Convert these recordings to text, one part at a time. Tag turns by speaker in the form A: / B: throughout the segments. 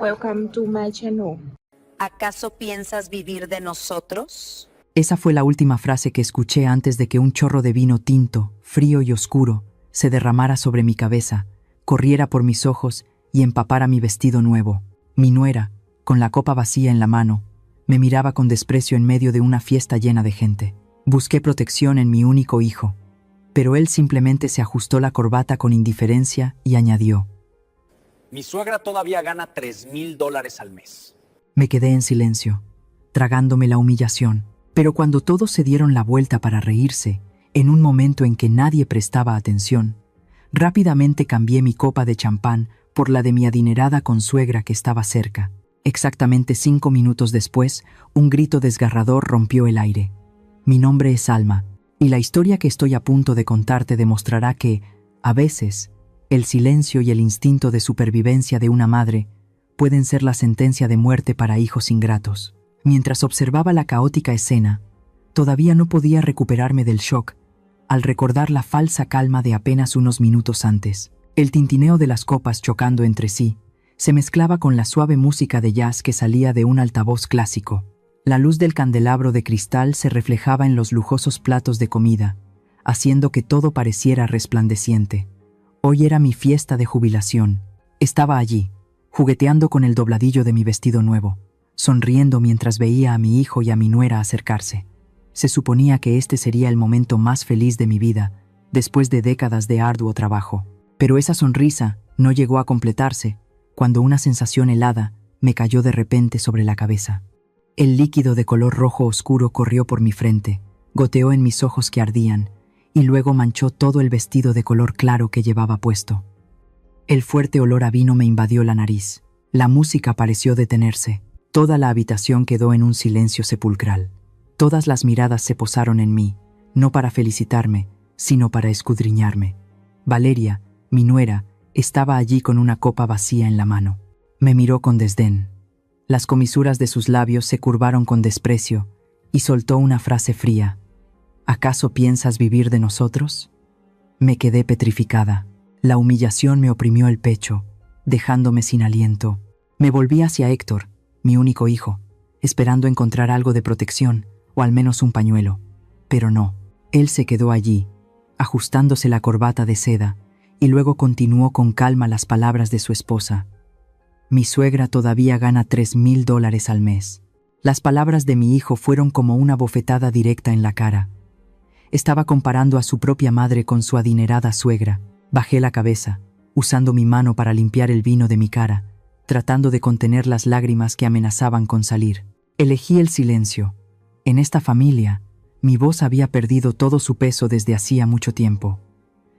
A: Welcome to my channel.
B: ¿Acaso piensas vivir de nosotros?
C: Esa fue la última frase que escuché antes de que un chorro de vino tinto, frío y oscuro, se derramara sobre mi cabeza, corriera por mis ojos y empapara mi vestido nuevo. Mi nuera, con la copa vacía en la mano, me miraba con desprecio en medio de una fiesta llena de gente. Busqué protección en mi único hijo, pero él simplemente se ajustó la corbata con indiferencia y añadió:
D: Mi suegra todavía gana $3,000 al mes.
C: Me quedé en silencio, tragándome la humillación. Pero cuando todos se dieron la vuelta para reírse, en un momento en que nadie prestaba atención, rápidamente cambié mi copa de champán por la de mi adinerada consuegra que estaba cerca. Exactamente 5 minutos después, un grito desgarrador rompió el aire. Mi nombre es Alma, y la historia que estoy a punto de contarte demostrará que, a veces, el silencio y el instinto de supervivencia de una madre pueden ser la sentencia de muerte para hijos ingratos. Mientras observaba la caótica escena, todavía no podía recuperarme del shock al recordar la falsa calma de apenas unos minutos antes. El tintineo de las copas chocando entre sí se mezclaba con la suave música de jazz que salía de un altavoz clásico. La luz del candelabro de cristal se reflejaba en los lujosos platos de comida, haciendo que todo pareciera resplandeciente. Hoy era mi fiesta de jubilación. Estaba allí, jugueteando con el dobladillo de mi vestido nuevo, sonriendo mientras veía a mi hijo y a mi nuera acercarse. Se suponía que este sería el momento más feliz de mi vida, después de décadas de arduo trabajo. Pero esa sonrisa no llegó a completarse cuando una sensación helada me cayó de repente sobre la cabeza. El líquido de color rojo oscuro corrió por mi frente, goteó en mis ojos que ardían, y luego manchó todo el vestido de color claro que llevaba puesto. El fuerte olor a vino me invadió la nariz. La música pareció detenerse. Toda la habitación quedó en un silencio sepulcral. Todas las miradas se posaron en mí, no para felicitarme, sino para escudriñarme. Valeria, mi nuera, estaba allí con una copa vacía en la mano. Me miró con desdén. Las comisuras de sus labios se curvaron con desprecio y soltó una frase fría. ¿Acaso piensas vivir de nosotros? Me quedé petrificada. La humillación me oprimió el pecho, dejándome sin aliento. Me volví hacia Héctor, mi único hijo, esperando encontrar algo de protección, o al menos un pañuelo. Pero no, él se quedó allí, ajustándose la corbata de seda, y luego continuó con calma las palabras de su esposa. Mi suegra todavía gana $3,000 al mes. Las palabras de mi hijo fueron como una bofetada directa en la cara. Estaba comparando a su propia madre con su adinerada suegra. Bajé la cabeza, usando mi mano para limpiar el vino de mi cara, tratando de contener las lágrimas que amenazaban con salir. Elegí el silencio. En esta familia, mi voz había perdido todo su peso desde hacía mucho tiempo.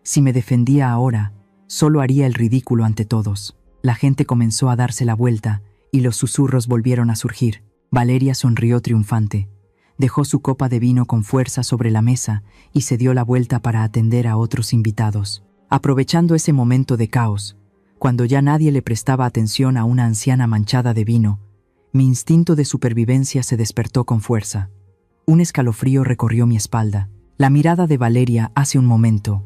C: Si me defendía ahora, solo haría el ridículo ante todos. La gente comenzó a darse la vuelta y los susurros volvieron a surgir. Valeria sonrió triunfante. Dejó su copa de vino con fuerza sobre la mesa y se dio la vuelta para atender a otros invitados. Aprovechando ese momento de caos, cuando ya nadie le prestaba atención a una anciana manchada de vino, mi instinto de supervivencia se despertó con fuerza. Un escalofrío recorrió mi espalda. La mirada de Valeria hace un momento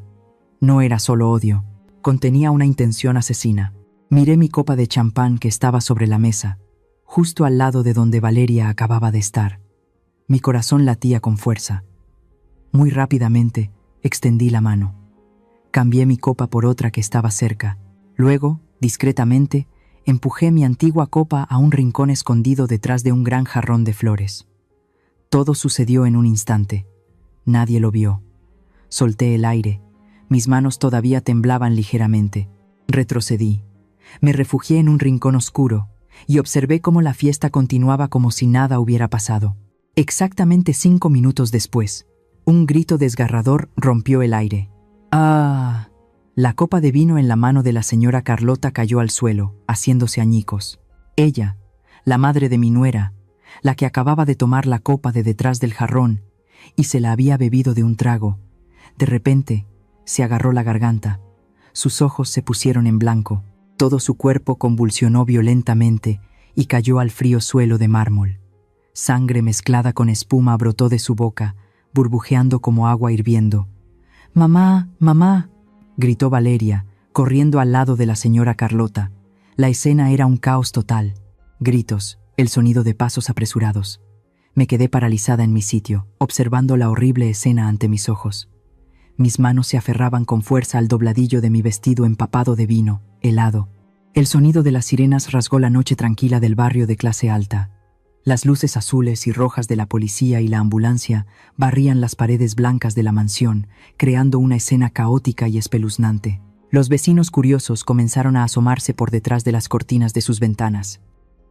C: no era solo odio, contenía una intención asesina. Miré mi copa de champán que estaba sobre la mesa, justo al lado de donde Valeria acababa de estar. Mi corazón latía con fuerza. Muy rápidamente, extendí la mano. Cambié mi copa por otra que estaba cerca. Luego, discretamente, empujé mi antigua copa a un rincón escondido detrás de un gran jarrón de flores. Todo sucedió en un instante. Nadie lo vio. Solté el aire. Mis manos todavía temblaban ligeramente. Retrocedí. Me refugié en un rincón oscuro y observé cómo la fiesta continuaba como si nada hubiera pasado. Exactamente 5 minutos después, un grito desgarrador rompió el aire. ¡Ah! La copa de vino en la mano de la señora Carlota cayó al suelo, haciéndose añicos. Ella, la madre de mi nuera, la que acababa de tomar la copa de detrás del jarrón y se la había bebido de un trago, de repente se agarró la garganta. Sus ojos se pusieron en blanco. Todo su cuerpo convulsionó violentamente y cayó al frío suelo de mármol. Sangre mezclada con espuma brotó de su boca, burbujeando como agua hirviendo. «¡Mamá! ¡Mamá!», gritó Valeria, corriendo al lado de la señora Carlota. La escena era un caos total. Gritos, el sonido de pasos apresurados. Me quedé paralizada en mi sitio, observando la horrible escena ante mis ojos. Mis manos se aferraban con fuerza al dobladillo de mi vestido empapado de vino, helado. El sonido de las sirenas rasgó la noche tranquila del barrio de clase alta. Las luces azules y rojas de la policía y la ambulancia barrían las paredes blancas de la mansión, creando una escena caótica y espeluznante. Los vecinos curiosos comenzaron a asomarse por detrás de las cortinas de sus ventanas.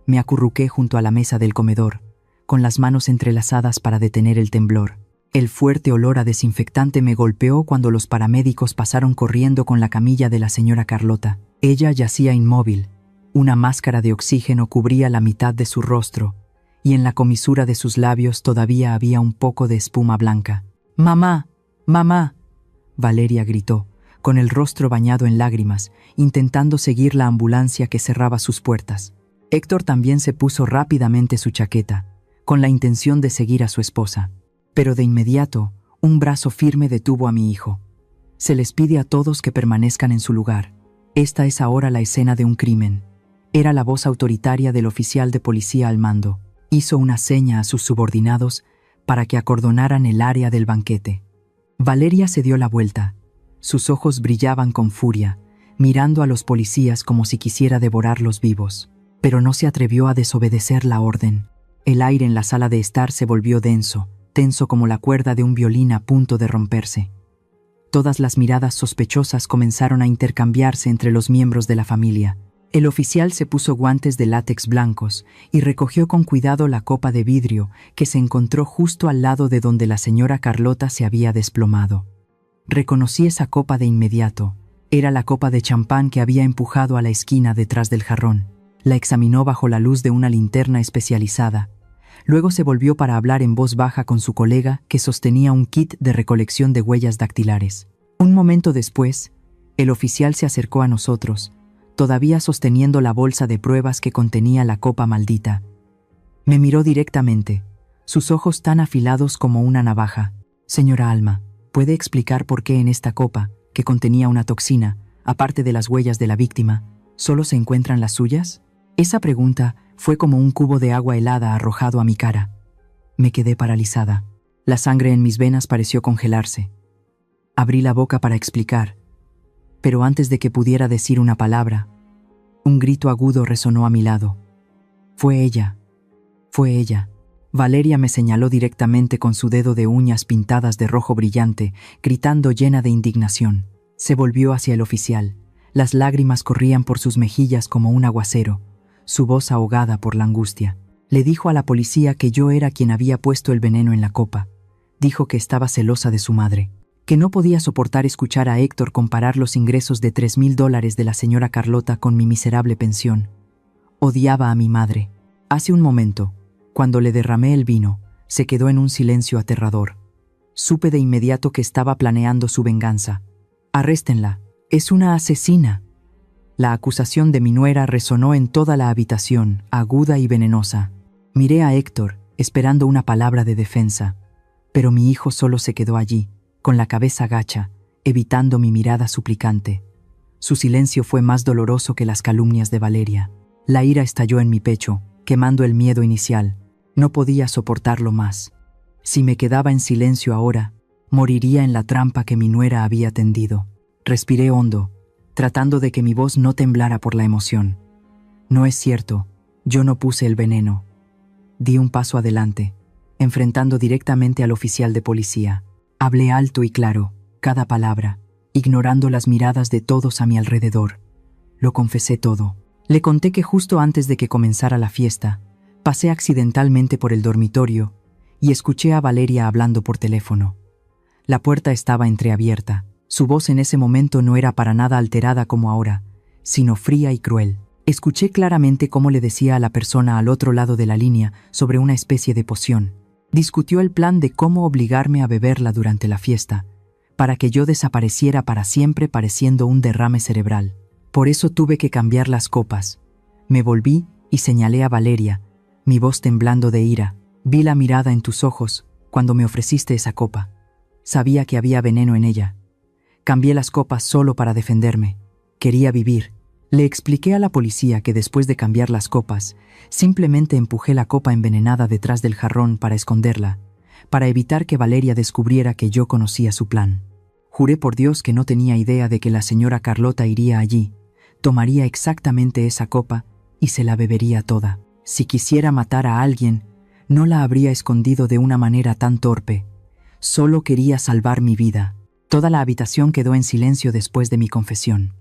C: Me acurruqué junto a la mesa del comedor, con las manos entrelazadas para detener el temblor. El fuerte olor a desinfectante me golpeó cuando los paramédicos pasaron corriendo con la camilla de la señora Carlota. Ella yacía inmóvil. Una máscara de oxígeno cubría la mitad de su rostro, y en la comisura de sus labios todavía había un poco de espuma blanca. «¡Mamá! ¡Mamá!», Valeria gritó, con el rostro bañado en lágrimas, intentando seguir la ambulancia que cerraba sus puertas. Héctor también se puso rápidamente su chaqueta, con la intención de seguir a su esposa. Pero de inmediato, un brazo firme detuvo a mi hijo. Se les pide a todos que permanezcan en su lugar. Esta es ahora la escena de un crimen. Era la voz autoritaria del oficial de policía al mando. Hizo una seña a sus subordinados para que acordonaran el área del banquete. Valeria se dio la vuelta. Sus ojos brillaban con furia, mirando a los policías como si quisiera devorarlos vivos. Pero no se atrevió a desobedecer la orden. El aire en la sala de estar se volvió denso, tenso como la cuerda de un violín a punto de romperse. Todas las miradas sospechosas comenzaron a intercambiarse entre los miembros de la familia. El oficial se puso guantes de látex blancos y recogió con cuidado la copa de vidrio que se encontró justo al lado de donde la señora Carlota se había desplomado. Reconocí esa copa de inmediato. Era la copa de champán que había empujado a la esquina detrás del jarrón. La examinó bajo la luz de una linterna especializada. Luego se volvió para hablar en voz baja con su colega que sostenía un kit de recolección de huellas dactilares. Un momento después, el oficial se acercó a nosotros, todavía sosteniendo la bolsa de pruebas que contenía la copa maldita. Me miró directamente, sus ojos tan afilados como una navaja. «Señora Alma, ¿puede explicar por qué en esta copa, que contenía una toxina, aparte de las huellas de la víctima, solo se encuentran las suyas?» Esa pregunta fue como un cubo de agua helada arrojado a mi cara. Me quedé paralizada. La sangre en mis venas pareció congelarse. Abrí la boca para explicar, pero antes de que pudiera decir una palabra, un grito agudo resonó a mi lado. Fue ella. Fue ella. Valeria me señaló directamente con su dedo de uñas pintadas de rojo brillante, gritando llena de indignación. Se volvió hacia el oficial. Las lágrimas corrían por sus mejillas como un aguacero, su voz ahogada por la angustia. Le dijo a la policía que yo era quien había puesto el veneno en la copa. Dijo que estaba celosa de su madre, que no podía soportar escuchar a Héctor comparar los ingresos de $3,000 de la señora Carlota con mi miserable pensión. Odiaba a mi madre. Hace un momento, cuando le derramé el vino, se quedó en un silencio aterrador. Supe de inmediato que estaba planeando su venganza. «Arréstenla. Es una asesina». La acusación de mi nuera resonó en toda la habitación, aguda y venenosa. Miré a Héctor, esperando una palabra de defensa, pero mi hijo solo se quedó allí, con la cabeza gacha, evitando mi mirada suplicante. Su silencio fue más doloroso que las calumnias de Valeria. La ira estalló en mi pecho, quemando el miedo inicial. No podía soportarlo más. Si me quedaba en silencio ahora, moriría en la trampa que mi nuera había tendido. Respiré hondo, tratando de que mi voz no temblara por la emoción. «No es cierto, yo no puse el veneno». Di un paso adelante, enfrentando directamente al oficial de policía. Hablé alto y claro, cada palabra, ignorando las miradas de todos a mi alrededor. Lo confesé todo. Le conté que justo antes de que comenzara la fiesta, pasé accidentalmente por el dormitorio y escuché a Valeria hablando por teléfono. La puerta estaba entreabierta. Su voz en ese momento no era para nada alterada como ahora, sino fría y cruel. Escuché claramente cómo le decía a la persona al otro lado de la línea sobre una especie de poción. Discutió el plan de cómo obligarme a beberla durante la fiesta, para que yo desapareciera para siempre pareciendo un derrame cerebral. Por eso tuve que cambiar las copas. Me volví y señalé a Valeria, mi voz temblando de ira. «Vi la mirada en tus ojos cuando me ofreciste esa copa. Sabía que había veneno en ella. Cambié las copas solo para defenderme. Quería vivir, Le expliqué a la policía que después de cambiar las copas, simplemente empujé la copa envenenada detrás del jarrón para esconderla, para evitar que Valeria descubriera que yo conocía su plan. Juré por Dios que no tenía idea de que la señora Carlota iría allí, tomaría exactamente esa copa y se la bebería toda. Si quisiera matar a alguien, no la habría escondido de una manera tan torpe. Solo quería salvar mi vida. Toda la habitación quedó en silencio después de mi confesión.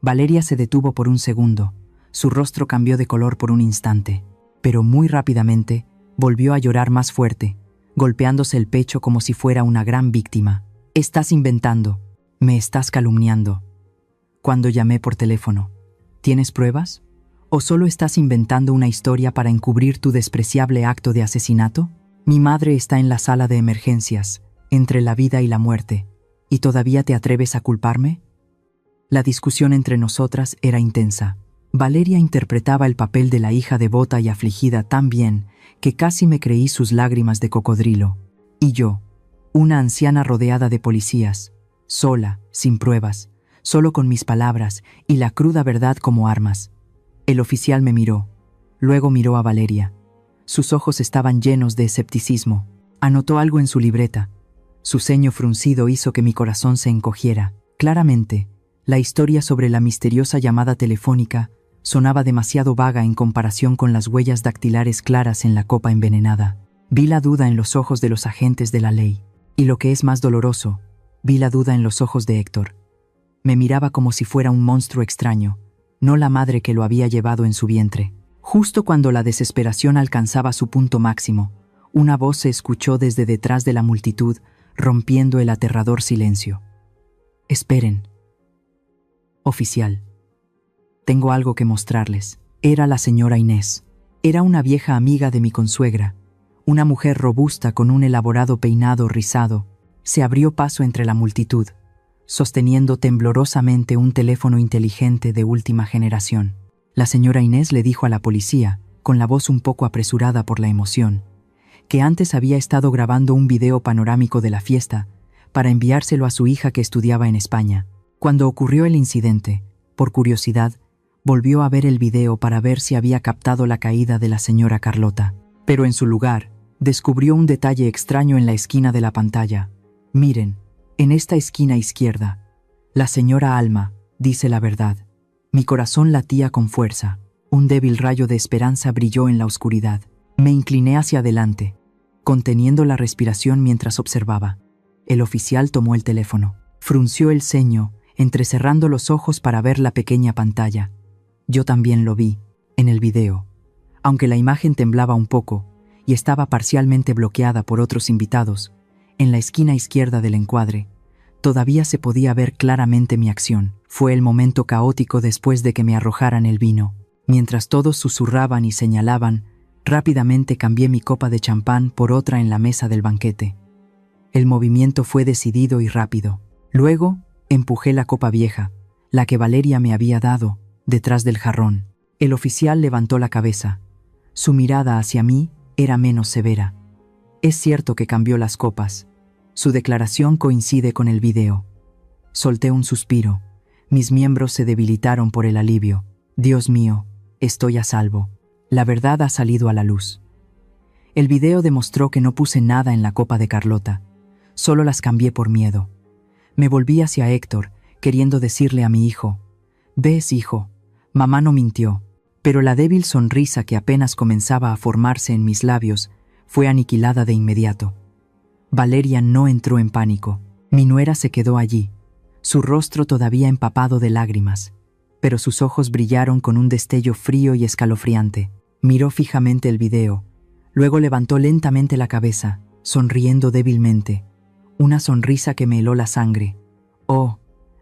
C: Valeria se detuvo por un segundo. Su rostro cambió de color por un instante, pero muy rápidamente volvió a llorar más fuerte, golpeándose el pecho como si fuera una gran víctima. «Estás inventando. Me estás calumniando. Cuando llamé por teléfono, ¿tienes pruebas? ¿O solo estás inventando una historia para encubrir tu despreciable acto de asesinato? Mi madre está en la sala de emergencias, entre la vida y la muerte, ¿y todavía te atreves a culparme?» La discusión entre nosotras era intensa. Valeria interpretaba el papel de la hija devota y afligida tan bien que casi me creí sus lágrimas de cocodrilo. Y yo, una anciana rodeada de policías, sola, sin pruebas, solo con mis palabras y la cruda verdad como armas. El oficial me miró, luego miró a Valeria. Sus ojos estaban llenos de escepticismo. Anotó algo en su libreta. Su ceño fruncido hizo que mi corazón se encogiera. Claramente, la historia sobre la misteriosa llamada telefónica sonaba demasiado vaga en comparación con las huellas dactilares claras en la copa envenenada. Vi la duda en los ojos de los agentes de la ley. Y lo que es más doloroso, vi la duda en los ojos de Héctor. Me miraba como si fuera un monstruo extraño, no la madre que lo había llevado en su vientre. Justo cuando la desesperación alcanzaba su punto máximo, una voz se escuchó desde detrás de la multitud, rompiendo el aterrador silencio. «Esperen. Oficial. Tengo algo que mostrarles». Era la señora Inés. Era una vieja amiga de mi consuegra, una mujer robusta con un elaborado peinado rizado. Se abrió paso entre la multitud, sosteniendo temblorosamente un teléfono inteligente de última generación. La señora Inés le dijo a la policía, con la voz un poco apresurada por la emoción, que antes había estado grabando un video panorámico de la fiesta para enviárselo a su hija que estudiaba en España. Cuando ocurrió el incidente, por curiosidad, volvió a ver el video para ver si había captado la caída de la señora Carlota. Pero en su lugar, descubrió un detalle extraño en la esquina de la pantalla. «Miren, en esta esquina izquierda, la señora Alma dice la verdad». Mi corazón latía con fuerza. Un débil rayo de esperanza brilló en la oscuridad. Me incliné hacia adelante, conteniendo la respiración mientras observaba. El oficial tomó el teléfono. Frunció el ceño, entrecerrando los ojos para ver la pequeña pantalla. Yo también lo vi, en el video. Aunque la imagen temblaba un poco y estaba parcialmente bloqueada por otros invitados, en la esquina izquierda del encuadre, todavía se podía ver claramente mi acción. Fue el momento caótico después de que me arrojaran el vino. Mientras todos susurraban y señalaban, rápidamente cambié mi copa de champán por otra en la mesa del banquete. El movimiento fue decidido y rápido. Luego, empujé la copa vieja, la que Valeria me había dado, detrás del jarrón. El oficial levantó la cabeza. Su mirada hacia mí era menos severa. Es cierto que cambió las copas. Su declaración coincide con el video. Solté un suspiro. Mis miembros se debilitaron por el alivio. Dios mío, estoy a salvo. La verdad ha salido a la luz. El video demostró que no puse nada en la copa de Carlota. Solo las cambié por miedo. Me volví hacia Héctor, queriendo decirle a mi hijo: «¿Ves, hijo? Mamá no mintió». Pero la débil sonrisa que apenas comenzaba a formarse en mis labios fue aniquilada de inmediato. Valeria no entró en pánico. Mi nuera se quedó allí, su rostro todavía empapado de lágrimas, pero sus ojos brillaron con un destello frío y escalofriante. Miró fijamente el video, luego levantó lentamente la cabeza, sonriendo débilmente, una sonrisa que me heló la sangre. «Oh,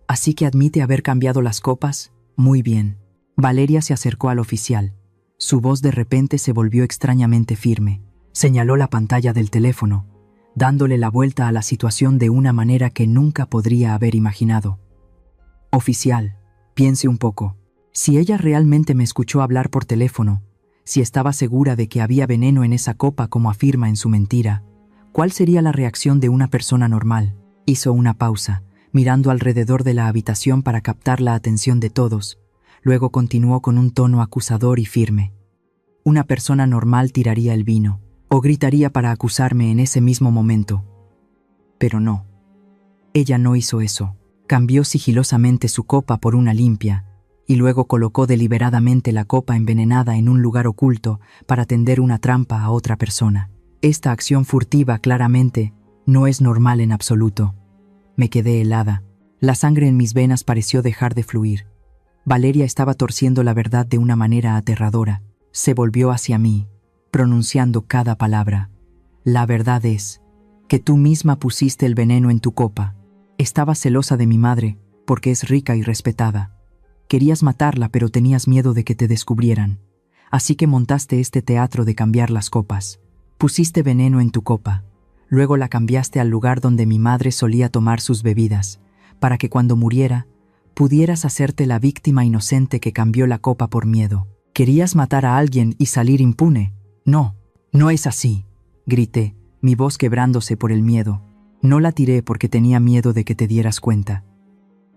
C: ¿así que admite haber cambiado las copas? Muy bien». Valeria se acercó al oficial. Su voz de repente se volvió extrañamente firme. Señaló la pantalla del teléfono, dándole la vuelta a la situación de una manera que nunca podría haber imaginado. «Oficial, piense un poco. Si ella realmente me escuchó hablar por teléfono, si estaba segura de que había veneno en esa copa como afirma en su mentira, ¿cuál sería la reacción de una persona normal?» Hizo una pausa, mirando alrededor de la habitación para captar la atención de todos. Luego continuó con un tono acusador y firme. Una persona normal tiraría el vino, o gritaría para acusarme en ese mismo momento. Pero no. Ella no hizo eso. Cambió sigilosamente su copa por una limpia, y luego colocó deliberadamente la copa envenenada en un lugar oculto para tender una trampa a otra persona. Esta acción furtiva claramente no es normal en absoluto. Me quedé helada. La sangre en mis venas pareció dejar de fluir. Valeria estaba torciendo la verdad de una manera aterradora. Se volvió hacia mí, pronunciando cada palabra. La verdad es que tú misma pusiste el veneno en tu copa. Estabas celosa de mi madre, porque es rica y respetada. Querías matarla, pero tenías miedo de que te descubrieran. Así que montaste este teatro de cambiar las copas. Pusiste veneno en tu copa. Luego la cambiaste al lugar donde mi madre solía tomar sus bebidas, para que cuando muriera, pudieras hacerte la víctima inocente que cambió la copa por miedo. ¿Querías matar a alguien y salir impune? No, no es así, grité, mi voz quebrándose por el miedo. No la tiré porque tenía miedo de que te dieras cuenta.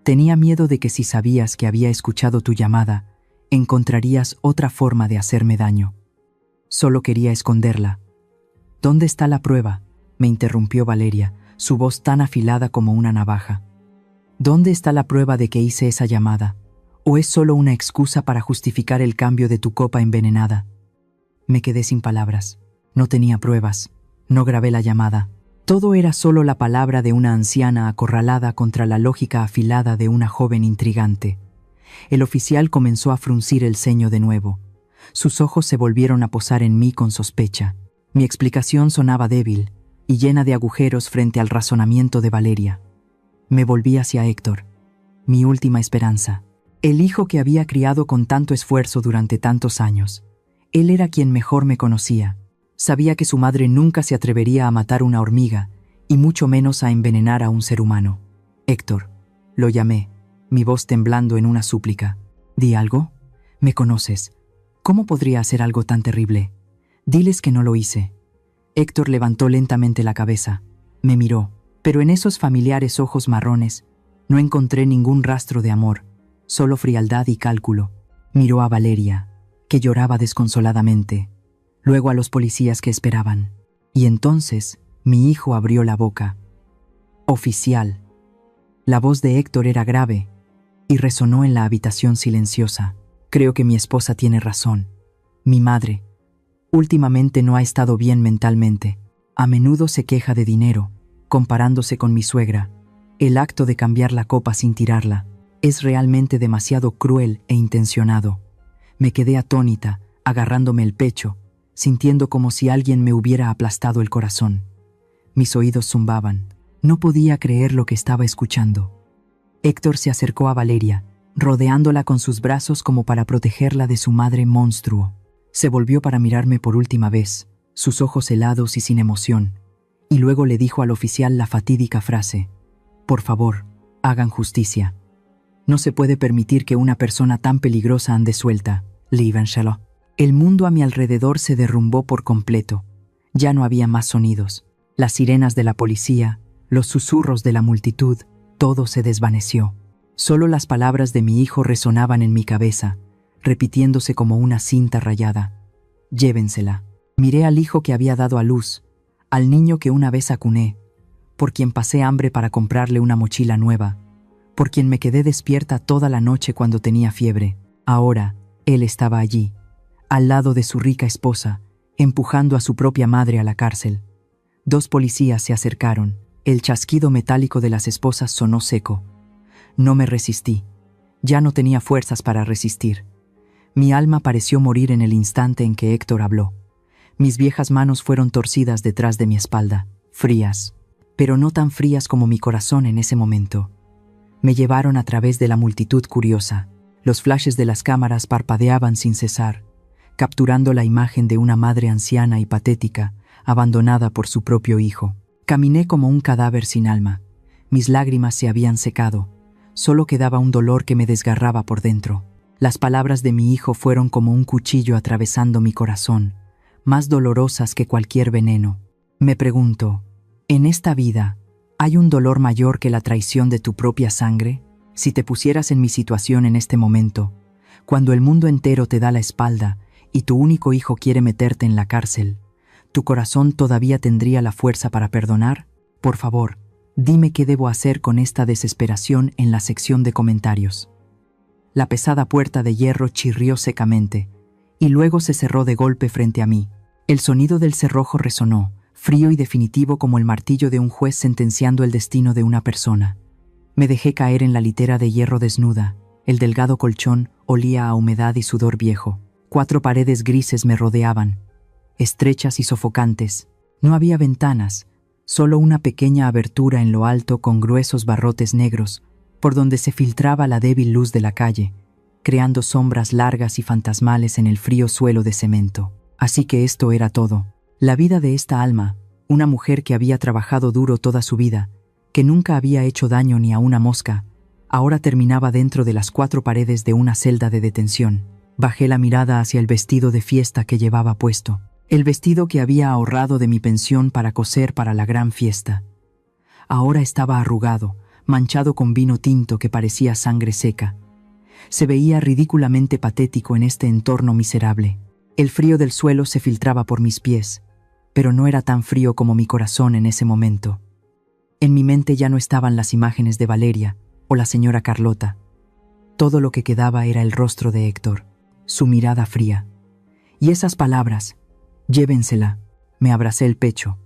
C: Tenía miedo de que si sabías que había escuchado tu llamada, encontrarías otra forma de hacerme daño. Solo quería esconderla. ¿Dónde está la prueba?, me interrumpió Valeria, su voz tan afilada como una navaja. ¿Dónde está la prueba de que hice esa llamada? ¿O es solo una excusa para justificar el cambio de tu copa envenenada? Me quedé sin palabras. No tenía pruebas. No grabé la llamada. Todo era solo la palabra de una anciana acorralada contra la lógica afilada de una joven intrigante. El oficial comenzó a fruncir el ceño de nuevo. Sus ojos se volvieron a posar en mí con sospecha. Mi explicación sonaba débil y llena de agujeros frente al razonamiento de Valeria. Me volví hacia Héctor, mi última esperanza. El hijo que había criado con tanto esfuerzo durante tantos años. Él era quien mejor me conocía. Sabía que su madre nunca se atrevería a matar una hormiga, y mucho menos a envenenar a un ser humano. Héctor, lo llamé, mi voz temblando en una súplica. ¿Di algo? Me conoces. ¿Cómo podría hacer algo tan terrible? Diles que no lo hice. Héctor levantó lentamente la cabeza. Me miró, pero en esos familiares ojos marrones no encontré ningún rastro de amor, solo frialdad y cálculo. Miró a Valeria, que lloraba desconsoladamente, luego a los policías que esperaban. Y entonces mi hijo abrió la boca. Oficial. La voz de Héctor era grave y resonó en la habitación silenciosa. Creo que mi esposa tiene razón. Mi madre últimamente no ha estado bien mentalmente. A menudo se queja de dinero, comparándose con mi suegra. El acto de cambiar la copa sin tirarla es realmente demasiado cruel e intencionado. Me quedé atónita, agarrándome el pecho, sintiendo como si alguien me hubiera aplastado el corazón. Mis oídos zumbaban. No podía creer lo que estaba escuchando. Héctor se acercó a Valeria, rodeándola con sus brazos como para protegerla de su madre monstruo. Se volvió para mirarme por última vez, sus ojos helados y sin emoción, y luego le dijo al oficial la fatídica frase: «Por favor, hagan justicia. No se puede permitir que una persona tan peligrosa ande suelta. Liebenschelo». El mundo a mi alrededor se derrumbó por completo. Ya no había más sonidos. Las sirenas de la policía, los susurros de la multitud, todo se desvaneció. Solo las palabras de mi hijo resonaban en mi cabeza, repitiéndose como una cinta rayada. «Llévensela». Miré al hijo que había dado a luz, al niño que una vez acuné, por quien pasé hambre para comprarle una mochila nueva, por quien me quedé despierta toda la noche cuando tenía fiebre. Ahora, él estaba allí, al lado de su rica esposa, empujando a su propia madre a la cárcel. 2 policías se acercaron. El chasquido metálico de las esposas sonó seco. No me resistí. Ya no tenía fuerzas para resistir. Mi alma pareció morir en el instante en que Héctor habló. Mis viejas manos fueron torcidas detrás de mi espalda, frías, pero no tan frías como mi corazón en ese momento. Me llevaron a través de la multitud curiosa. Los flashes de las cámaras parpadeaban sin cesar, capturando la imagen de una madre anciana y patética, abandonada por su propio hijo. Caminé como un cadáver sin alma. Mis lágrimas se habían secado. Solo quedaba un dolor que me desgarraba por dentro. Las palabras de mi hijo fueron como un cuchillo atravesando mi corazón, más dolorosas que cualquier veneno. Me pregunto, ¿en esta vida hay un dolor mayor que la traición de tu propia sangre? Si te pusieras en mi situación en este momento, Cuando el mundo entero te da la espalda y tu único hijo quiere meterte en la cárcel, ¿tu corazón todavía tendría la fuerza para perdonar? Por favor, dime qué debo hacer con esta desesperación en la sección de comentarios. La pesada puerta de hierro chirrió secamente, y luego se cerró de golpe frente a mí. El sonido del cerrojo resonó, frío y definitivo como el martillo de un juez sentenciando el destino de una persona. Me dejé caer en la litera de hierro desnuda. El delgado colchón olía a humedad y sudor viejo. 4 paredes grises me rodeaban, estrechas y sofocantes. No había ventanas, solo una pequeña abertura en lo alto con gruesos barrotes negros, por donde se filtraba la débil luz de la calle, creando sombras largas y fantasmales en el frío suelo de cemento. Así que esto era todo. La vida de esta alma, una mujer que había trabajado duro toda su vida, que nunca había hecho daño ni a una mosca, ahora terminaba dentro de las 4 paredes de una celda de detención. Bajé la mirada hacia el vestido de fiesta que llevaba puesto, el vestido que había ahorrado de mi pensión para coser para la gran fiesta. Ahora estaba arrugado, manchado con vino tinto que parecía sangre seca. Se veía ridículamente patético en este entorno miserable. El frío del suelo se filtraba por mis pies, pero no era tan frío como mi corazón en ese momento. En mi mente ya no estaban las imágenes de Valeria o la señora Carlota. Todo lo que quedaba era el rostro de Héctor, su mirada fría. Y esas palabras, llévensela. Me abracé el pecho,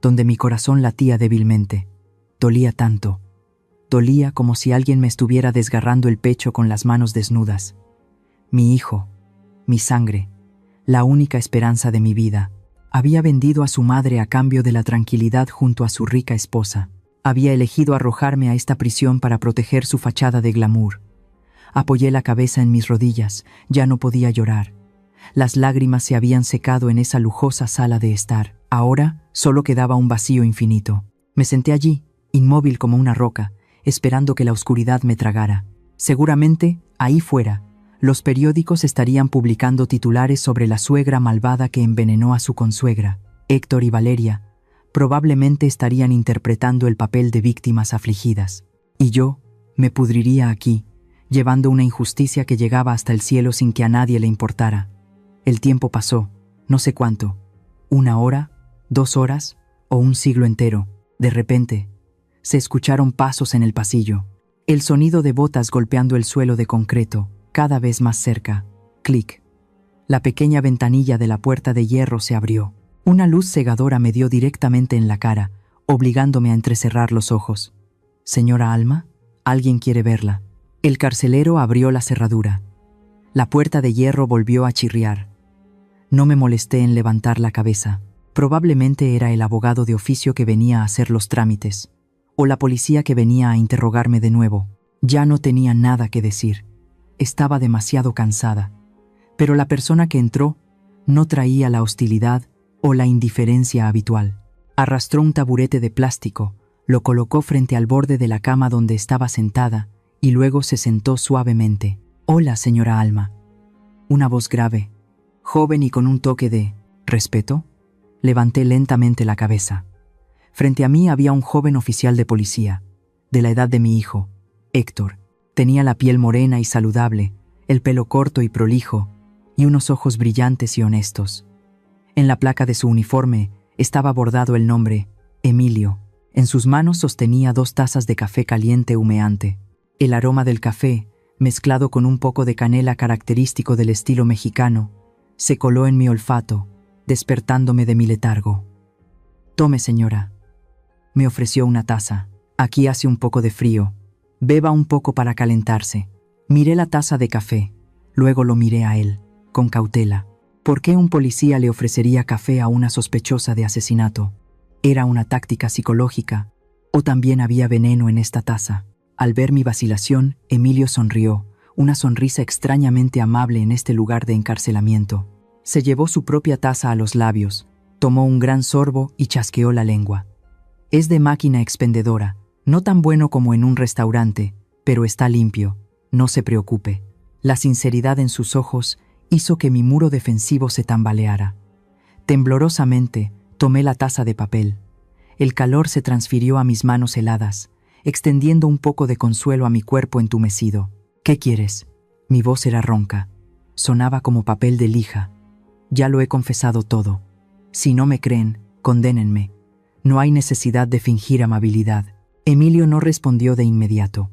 C: donde mi corazón latía débilmente. Dolía tanto. Dolía como si alguien me estuviera desgarrando el pecho con las manos desnudas. Mi hijo, mi sangre, la única esperanza de mi vida. Había vendido a su madre a cambio de la tranquilidad junto a su rica esposa. Había elegido arrojarme a esta prisión para proteger su fachada de glamour. Apoyé la cabeza en mis rodillas, ya no podía llorar. Las lágrimas se habían secado en esa lujosa sala de estar. Ahora solo quedaba un vacío infinito. Me senté allí, inmóvil como una roca, esperando que la oscuridad me tragara. Seguramente, ahí fuera, los periódicos estarían publicando titulares sobre la suegra malvada que envenenó a su consuegra. Héctor y Valeria probablemente estarían interpretando el papel de víctimas afligidas. Y yo me pudriría aquí, llevando una injusticia que llegaba hasta el cielo sin que a nadie le importara. El tiempo pasó, no sé cuánto, 1 hora, 2 horas o un siglo entero. De repente, se escucharon pasos en el pasillo. El sonido de botas golpeando el suelo de concreto, cada vez más cerca. Clic. La pequeña ventanilla de la puerta de hierro se abrió. Una luz cegadora me dio directamente en la cara, obligándome a entrecerrar los ojos. «Señora Alma, alguien quiere verla». El carcelero abrió la cerradura. La puerta de hierro volvió a chirriar. No me molesté en levantar la cabeza. Probablemente era el abogado de oficio que venía a hacer los trámites, o la policía que venía a interrogarme de nuevo. Ya no tenía nada que decir. Estaba demasiado cansada. Pero la persona que entró no traía la hostilidad o la indiferencia habitual. Arrastró un taburete de plástico, lo colocó frente al borde de la cama donde estaba sentada y luego se sentó suavemente. «Hola, señora Alma». Una voz grave, joven y con un toque de respeto. Levanté lentamente la cabeza. Frente a mí había un joven oficial de policía, de la edad de mi hijo, Héctor. Tenía la piel morena y saludable, el pelo corto y prolijo, y unos ojos brillantes y honestos. En la placa de su uniforme estaba bordado el nombre, Emilio. En sus manos sostenía 2 tazas de café caliente humeante. El aroma del café, mezclado con un poco de canela característico del estilo mexicano, se coló en mi olfato, despertándome de mi letargo. «Tome, señora». Me ofreció una taza. «Aquí hace un poco de frío. Beba un poco para calentarse». Miré la taza de café, luego lo miré a él, con cautela. ¿Por qué un policía le ofrecería café a una sospechosa de asesinato? ¿Era una táctica psicológica? ¿O también había veneno en esta taza? Al ver mi vacilación, Emilio sonrió, una sonrisa extrañamente amable en este lugar de encarcelamiento. Se llevó su propia taza a los labios, tomó un gran sorbo y chasqueó la lengua. «Es de máquina expendedora, no tan bueno como en un restaurante, pero está limpio, no se preocupe». La sinceridad en sus ojos hizo que mi muro defensivo se tambaleara. Temblorosamente, tomé la taza de papel. El calor se transfirió a mis manos heladas, extendiendo un poco de consuelo a mi cuerpo entumecido. «¿Qué quieres?». Mi voz era ronca. Sonaba como papel de lija. Ya lo he confesado todo. Si no me creen, condénenme. No hay necesidad de fingir amabilidad. Emilio no respondió de inmediato.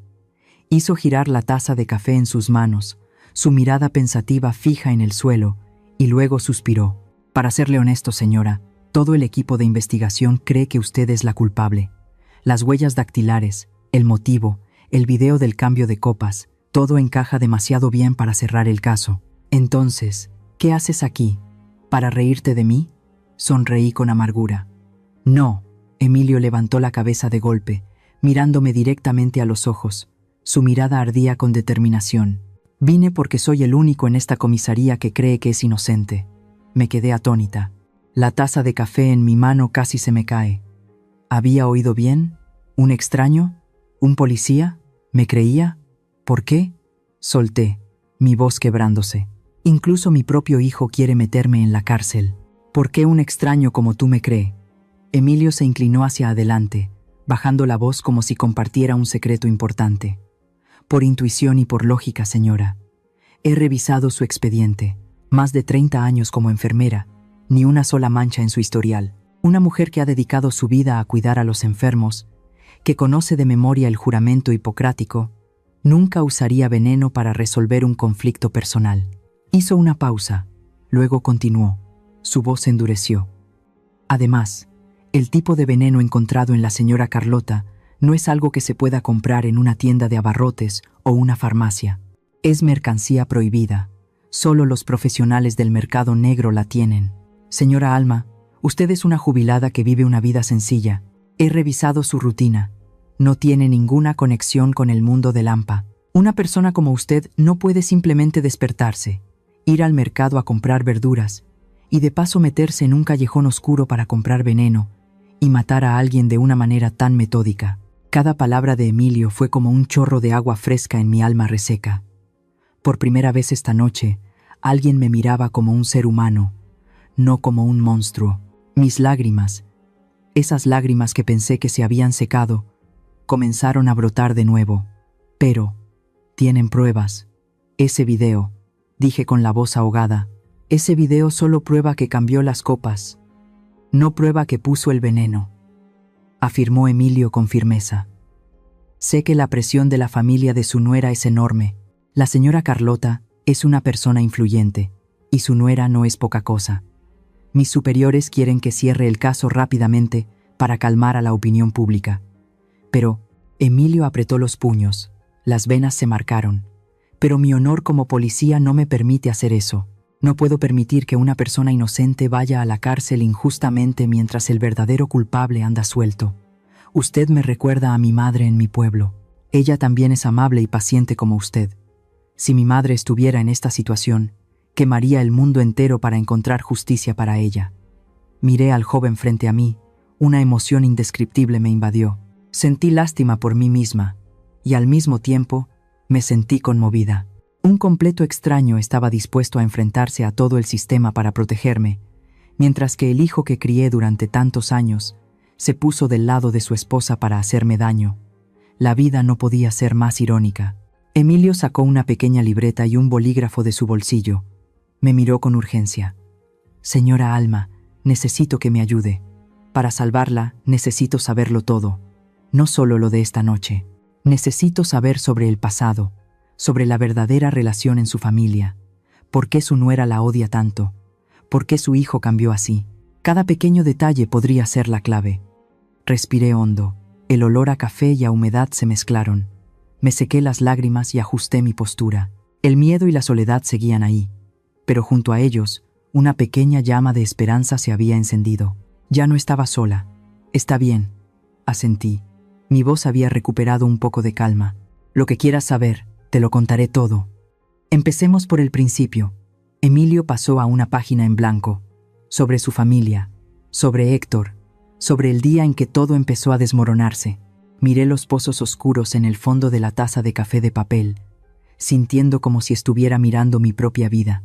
C: Hizo girar la taza de café en sus manos, su mirada pensativa fija en el suelo, y luego suspiró. Para serle honesto, señora, todo el equipo de investigación cree que usted es la culpable. Las huellas dactilares, el motivo, el video del cambio de copas, todo encaja demasiado bien para cerrar el caso. Entonces, ¿qué haces aquí? ¿Para reírte de mí? Sonreí con amargura. No, Emilio levantó la cabeza de golpe, mirándome directamente a los ojos. Su mirada ardía con determinación. Vine porque soy el único en esta comisaría que cree que es inocente. Me quedé atónita. La taza de café en mi mano casi se me cae. ¿Había oído bien? ¿Un extraño? ¿Un policía? ¿Me creía? ¿Por qué? Solté, mi voz quebrándose. Incluso mi propio hijo quiere meterme en la cárcel. ¿Por qué un extraño como tú me cree? Emilio se inclinó hacia adelante, bajando la voz como si compartiera un secreto importante. Por intuición y por lógica, señora. He revisado su expediente. Más de 30 años como enfermera, ni una sola mancha en su historial. Una mujer que ha dedicado su vida a cuidar a los enfermos, que conoce de memoria el juramento hipocrático, nunca usaría veneno para resolver un conflicto personal. Hizo una pausa, luego continuó. Su voz se endureció. Además, el tipo de veneno encontrado en la señora Carlota no es algo que se pueda comprar en una tienda de abarrotes o una farmacia. Es mercancía prohibida. Solo los profesionales del mercado negro la tienen. Señora Alma, usted es una jubilada que vive una vida sencilla. He revisado su rutina. No tiene ninguna conexión con el mundo del AMPA. Una persona como usted no puede simplemente despertarse, ir al mercado a comprar verduras y de paso meterse en un callejón oscuro para comprar veneno y matar a alguien de una manera tan metódica. Cada palabra de Emilio fue como un chorro de agua fresca en mi alma reseca. Por primera vez esta noche, alguien me miraba como un ser humano, no como un monstruo. Mis lágrimas, esas lágrimas que pensé que se habían secado, comenzaron a brotar de nuevo. Pero, tienen pruebas. Ese video, dije con la voz ahogada, ese video solo prueba que cambió las copas, no prueba que puso el veneno, afirmó Emilio con firmeza. Sé que la presión de la familia de su nuera es enorme. La señora Carlota es una persona influyente, y su nuera no es poca cosa. Mis superiores quieren que cierre el caso rápidamente para calmar a la opinión pública. Pero Emilio apretó los puños, las venas se marcaron. Pero mi honor como policía no me permite hacer eso. No puedo permitir que una persona inocente vaya a la cárcel injustamente mientras el verdadero culpable anda suelto. Usted me recuerda a mi madre en mi pueblo. Ella también es amable y paciente como usted. Si mi madre estuviera en esta situación, quemaría el mundo entero para encontrar justicia para ella. Miré al joven frente a mí, una emoción indescriptible me invadió. Sentí lástima por mí misma, y al mismo tiempo, me sentí conmovida. Un completo extraño estaba dispuesto a enfrentarse a todo el sistema para protegerme, mientras que el hijo que crié durante tantos años se puso del lado de su esposa para hacerme daño. La vida no podía ser más irónica. Emilio sacó una pequeña libreta y un bolígrafo de su bolsillo. Me miró con urgencia. Señora Alma, necesito que me ayude. Para salvarla, necesito saberlo todo. No solo lo de esta noche. Necesito saber sobre el pasado, sobre la verdadera relación en su familia. ¿Por qué su nuera la odia tanto? ¿Por qué su hijo cambió así? Cada pequeño detalle podría ser la clave. Respiré hondo. El olor a café y a humedad se mezclaron. Me sequé las lágrimas y ajusté mi postura. El miedo y la soledad seguían ahí, pero junto a ellos, una pequeña llama de esperanza se había encendido. Ya no estaba sola. Está bien, asentí. Mi voz había recuperado un poco de calma. Lo que quieras saber, te lo contaré todo. Empecemos por el principio. Emilio pasó a una página en blanco, sobre su familia, sobre Héctor, sobre el día en que todo empezó a desmoronarse. Miré los pozos oscuros en el fondo de la taza de café de papel, sintiendo como si estuviera mirando mi propia vida.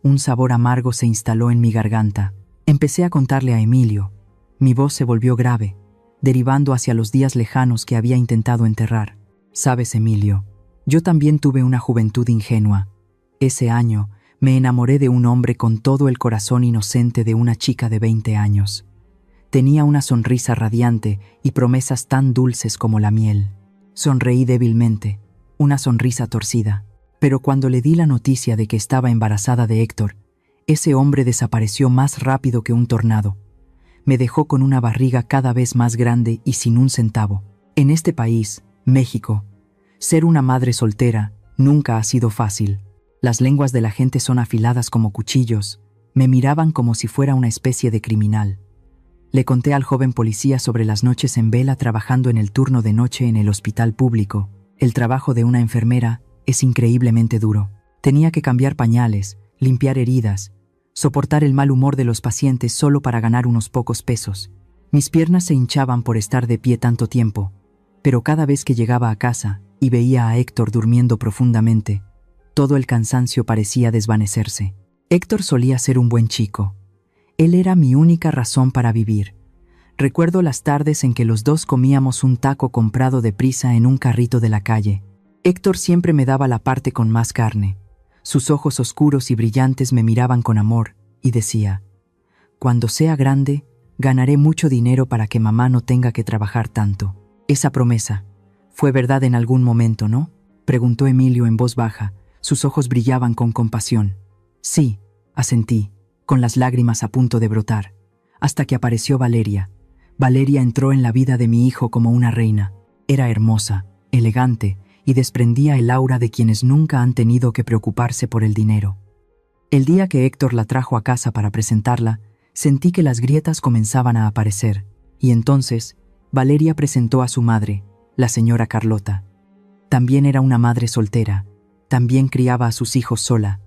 C: Un sabor amargo se instaló en mi garganta. Empecé a contarle a Emilio. Mi voz se volvió grave, derivando hacia los días lejanos que había intentado enterrar. Sabes, Emilio, yo también tuve una juventud ingenua. Ese año, me enamoré de un hombre con todo el corazón inocente de una chica de 20 años. Tenía una sonrisa radiante y promesas tan dulces como la miel. Sonreí débilmente, una sonrisa torcida. Pero cuando le di la noticia de que estaba embarazada de Héctor, ese hombre desapareció más rápido que un tornado. Me dejó con una barriga cada vez más grande y sin un centavo. En este país, México, ser una madre soltera nunca ha sido fácil. Las lenguas de la gente son afiladas como cuchillos. Me miraban como si fuera una especie de criminal. Le conté al joven policía sobre las noches en vela trabajando en el turno de noche en el hospital público. El trabajo de una enfermera es increíblemente duro. Tenía que cambiar pañales, limpiar heridas, soportar el mal humor de los pacientes solo para ganar unos pocos pesos. Mis piernas se hinchaban por estar de pie tanto tiempo, pero cada vez que llegaba a casa y veía a Héctor durmiendo profundamente, todo el cansancio parecía desvanecerse. Héctor solía ser un buen chico. Él era mi única razón para vivir. Recuerdo las tardes en que los dos comíamos un taco comprado deprisa en un carrito de la calle. Héctor siempre me daba la parte con más carne. Sus ojos oscuros y brillantes me miraban con amor y decía: «Cuando sea grande, ganaré mucho dinero para que mamá no tenga que trabajar tanto». Esa promesa fue verdad en algún momento, ¿no?, preguntó Emilio en voz baja. Sus ojos brillaban con compasión. Sí, asentí, con las lágrimas a punto de brotar, hasta que apareció Valeria. Valeria entró en la vida de mi hijo como una reina. Era hermosa, elegante, y desprendía el aura de quienes nunca han tenido que preocuparse por el dinero. El día que Héctor la trajo a casa para presentarla, sentí que las grietas comenzaban a aparecer, y entonces Valeria presentó a su madre, la señora Carlota. También era una madre soltera, también criaba a sus hijos sola,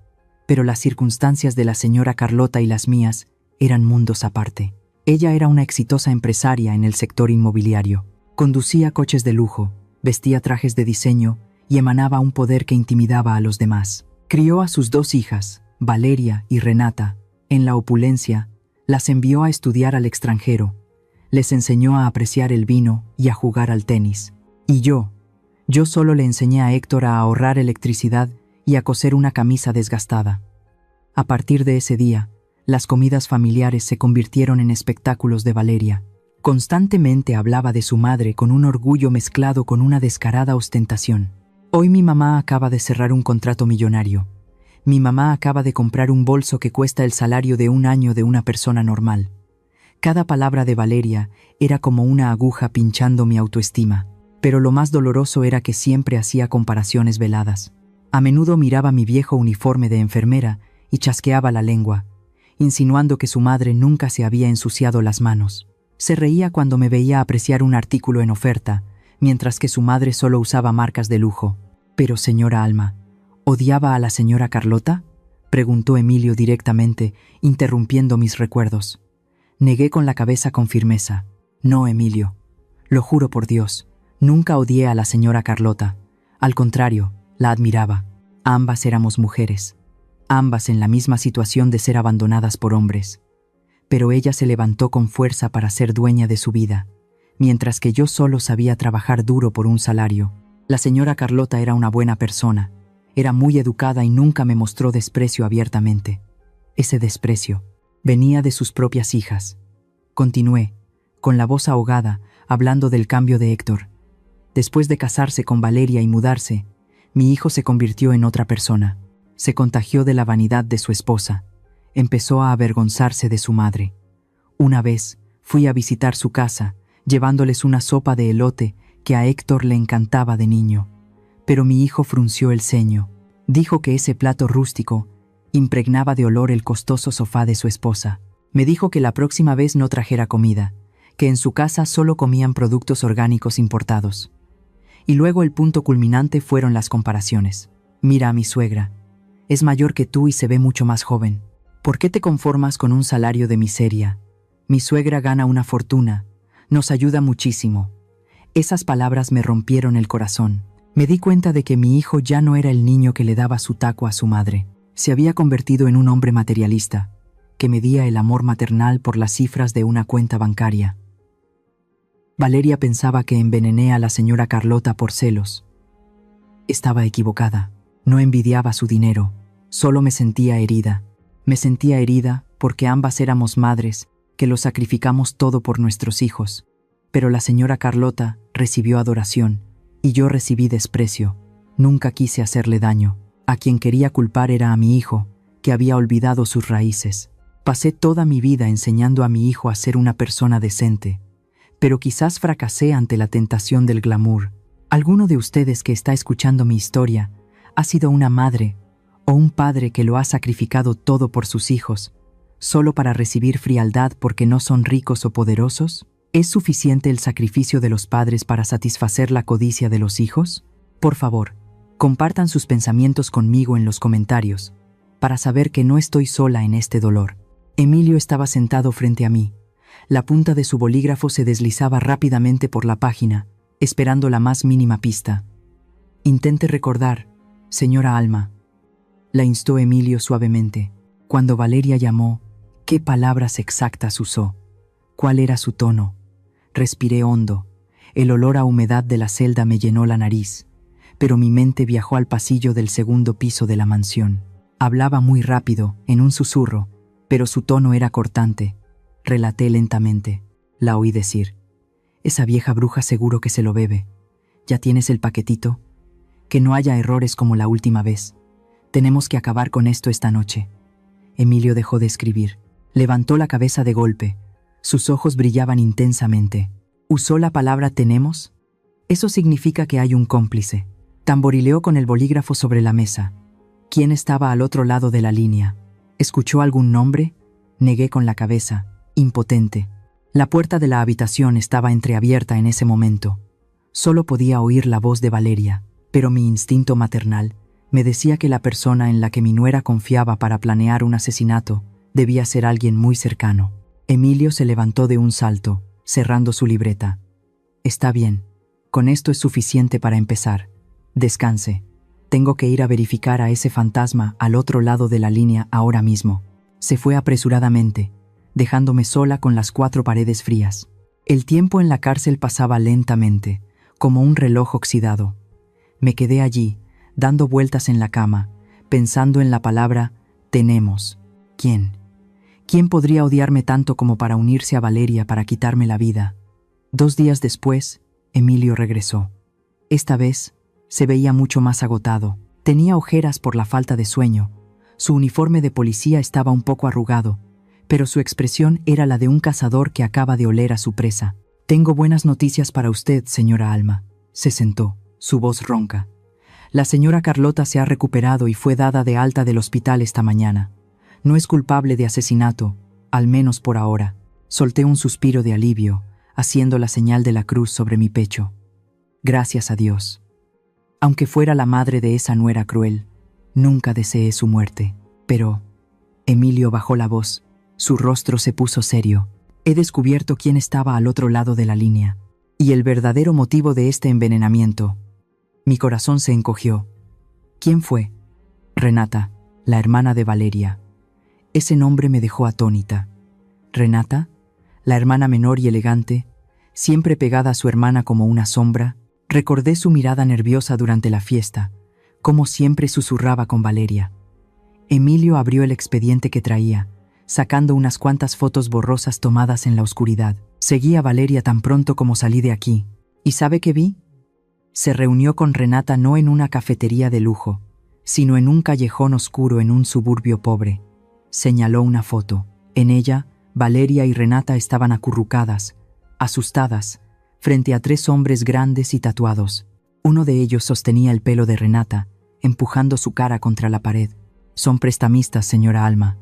C: pero las circunstancias de la señora Carlota y las mías eran mundos aparte. Ella era una exitosa empresaria en el sector inmobiliario. Conducía coches de lujo, vestía trajes de diseño y emanaba un poder que intimidaba a los demás. Crió a sus dos hijas, Valeria y Renata, en la opulencia, las envió a estudiar al extranjero, les enseñó a apreciar el vino y a jugar al tenis. Y yo solo le enseñé a Héctor a ahorrar electricidad y a coser una camisa desgastada. A partir de ese día, las comidas familiares se convirtieron en espectáculos de Valeria. Constantemente hablaba de su madre con un orgullo mezclado con una descarada ostentación. Hoy mi mamá acaba de cerrar un contrato millonario. Mi mamá acaba de comprar un bolso que cuesta el salario de un año de una persona normal. Cada palabra de Valeria era como una aguja pinchando mi autoestima, pero lo más doloroso era que siempre hacía comparaciones veladas. A menudo miraba mi viejo uniforme de enfermera y chasqueaba la lengua, insinuando que su madre nunca se había ensuciado las manos. Se reía cuando me veía apreciar un artículo en oferta, mientras que su madre solo usaba marcas de lujo. Pero, señora Alma, ¿odiaba a la señora Carlota?, preguntó Emilio directamente, interrumpiendo mis recuerdos. Negué con la cabeza con firmeza. No, Emilio. Lo juro por Dios, nunca odié a la señora Carlota. Al contrario, la admiraba. Ambas éramos mujeres. Ambas en la misma situación de ser abandonadas por hombres. Pero ella se levantó con fuerza para ser dueña de su vida, mientras que yo solo sabía trabajar duro por un salario. La señora Carlota era una buena persona, era muy educada y nunca me mostró desprecio abiertamente. Ese desprecio venía de sus propias hijas. Continué, con la voz ahogada, hablando del cambio de Héctor. Después de casarse con Valeria y mudarse, mi hijo se convirtió en otra persona. Se contagió de la vanidad de su esposa. Empezó a avergonzarse de su madre. Una vez fui a visitar su casa, llevándoles una sopa de elote que a Héctor le encantaba de niño. Pero mi hijo frunció el ceño. Dijo que ese plato rústico impregnaba de olor el costoso sofá de su esposa. Me dijo que la próxima vez no trajera comida, que en su casa solo comían productos orgánicos importados. Y luego el punto culminante fueron las comparaciones. Mira a mi suegra. Es mayor que tú y se ve mucho más joven. ¿Por qué te conformas con un salario de miseria? Mi suegra gana una fortuna. Nos ayuda muchísimo. Esas palabras me rompieron el corazón. Me di cuenta de que mi hijo ya no era el niño que le daba su taco a su madre. Se había convertido en un hombre materialista, que medía el amor maternal por las cifras de una cuenta bancaria. Valeria pensaba que envenené a la señora Carlota por celos. Estaba equivocada. No envidiaba su dinero, Solo me sentía herida. Me sentía herida porque ambas éramos madres, que lo sacrificamos todo por nuestros hijos. Pero la señora Carlota recibió adoración, y yo recibí desprecio. Nunca quise hacerle daño. A quien quería culpar era a mi hijo, que había olvidado sus raíces. Pasé toda mi vida enseñando a mi hijo a ser una persona decente, pero quizás fracasé ante la tentación del glamour. ¿Alguno de ustedes que está escuchando mi historia ha sido una madre o un padre que lo ha sacrificado todo por sus hijos, solo para recibir frialdad porque no son ricos o poderosos? ¿Es suficiente el sacrificio de los padres para satisfacer la codicia de los hijos? Por favor, compartan sus pensamientos conmigo en los comentarios, para saber que no estoy sola en este dolor. Emilio estaba sentado frente a mí. La punta de su bolígrafo se deslizaba rápidamente por la página, esperando la más mínima pista. «Intente recordar, señora Alma», la instó Emilio suavemente. Cuando Valeria llamó, ¿qué palabras exactas usó? ¿Cuál era su tono? Respiré hondo. El olor a humedad de la celda me llenó la nariz, pero mi mente viajó al pasillo del segundo piso de la mansión. Hablaba muy rápido, en un susurro, pero su tono era cortante. Relaté lentamente. La oí decir: «Esa vieja bruja seguro que se lo bebe. ¿Ya tienes el paquetito? Que no haya errores como la última vez. Tenemos que acabar con esto esta noche». Emilio dejó de escribir. Levantó la cabeza de golpe. Sus ojos brillaban intensamente. ¿Usó la palabra tenemos? Eso significa que hay un cómplice. Tamborileó con el bolígrafo sobre la mesa. ¿Quién estaba al otro lado de la línea? ¿Escuchó algún nombre? Negué con la cabeza, impotente. La puerta de la habitación estaba entreabierta en ese momento. Solo podía oír la voz de Valeria, pero mi instinto maternal me decía que la persona en la que mi nuera confiaba para planear un asesinato debía ser alguien muy cercano. Emilio se levantó de un salto, cerrando su libreta. «Está bien. Con esto es suficiente para empezar. Descanse. Tengo que ir a verificar a ese fantasma al otro lado de la línea ahora mismo». Se fue apresuradamente, dejándome sola con las 4 paredes frías. El tiempo en la cárcel pasaba lentamente, como un reloj oxidado. Me quedé allí, dando vueltas en la cama, pensando en la palabra tenemos. ¿Quién? ¿Quién podría odiarme tanto como para unirse a Valeria para quitarme la vida? 2 días después, Emilio regresó. Esta vez, se veía mucho más agotado. Tenía ojeras por la falta de sueño. Su uniforme de policía estaba un poco arrugado, pero su expresión era la de un cazador que acaba de oler a su presa. «Tengo buenas noticias para usted, señora Alma». Se sentó, su voz ronca. «La señora Carlota se ha recuperado y fue dada de alta del hospital esta mañana. No es culpable de asesinato, al menos por ahora». Solté un suspiro de alivio, haciendo la señal de la cruz sobre mi pecho. Gracias a Dios. Aunque fuera la madre de esa nuera cruel, nunca deseé su muerte. Pero... Emilio bajó la voz. Su rostro se puso serio. He descubierto quién estaba al otro lado de la línea, y el verdadero motivo de este envenenamiento. Mi corazón se encogió. ¿Quién fue? Renata, la hermana de Valeria. Ese nombre me dejó atónita. Renata, la hermana menor y elegante, siempre pegada a su hermana como una sombra. Recordé su mirada nerviosa durante la fiesta, cómo siempre susurraba con Valeria. Emilio abrió el expediente que traía, sacando unas cuantas fotos borrosas tomadas en la oscuridad. Seguí a Valeria tan pronto como salí de aquí. ¿Y sabe qué vi? Se reunió con Renata no en una cafetería de lujo, sino en un callejón oscuro en un suburbio pobre. Señaló una foto. En ella, Valeria y Renata estaban acurrucadas, asustadas, frente a 3 hombres grandes y tatuados. Uno de ellos sostenía el pelo de Renata, empujando su cara contra la pared. Son prestamistas, señora Alma.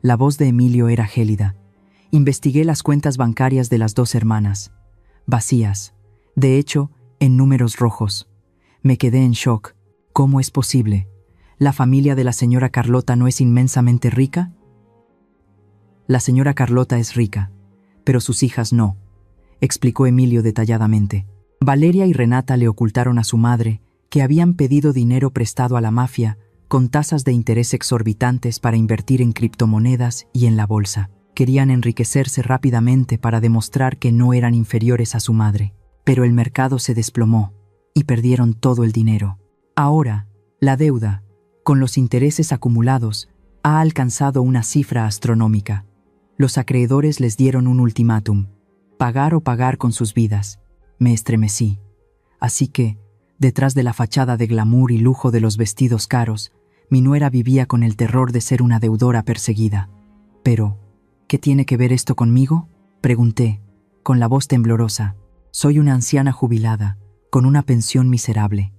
C: La voz de Emilio era gélida. Investigué las cuentas bancarias de las 2 hermanas. Vacías. De hecho, en números rojos. Me quedé en shock. ¿Cómo es posible? ¿La familia de la señora Carlota no es inmensamente rica? La señora Carlota es rica, pero sus hijas no, explicó Emilio detalladamente. Valeria y Renata le ocultaron a su madre que habían pedido dinero prestado a la mafia con tasas de interés exorbitantes para invertir en criptomonedas y en la bolsa. Querían enriquecerse rápidamente para demostrar que no eran inferiores a su madre. Pero el mercado se desplomó y perdieron todo el dinero. Ahora, la deuda, Con los intereses acumulados, ha alcanzado una cifra astronómica. Los acreedores les dieron un ultimátum: pagar o pagar con sus vidas. Me estremecí. Así que, detrás de la fachada de glamour y lujo de los vestidos caros, mi nuera vivía con el terror de ser una deudora perseguida. Pero, ¿qué tiene que ver esto conmigo?, pregunté, con la voz temblorosa. Soy una anciana jubilada, con una pensión miserable.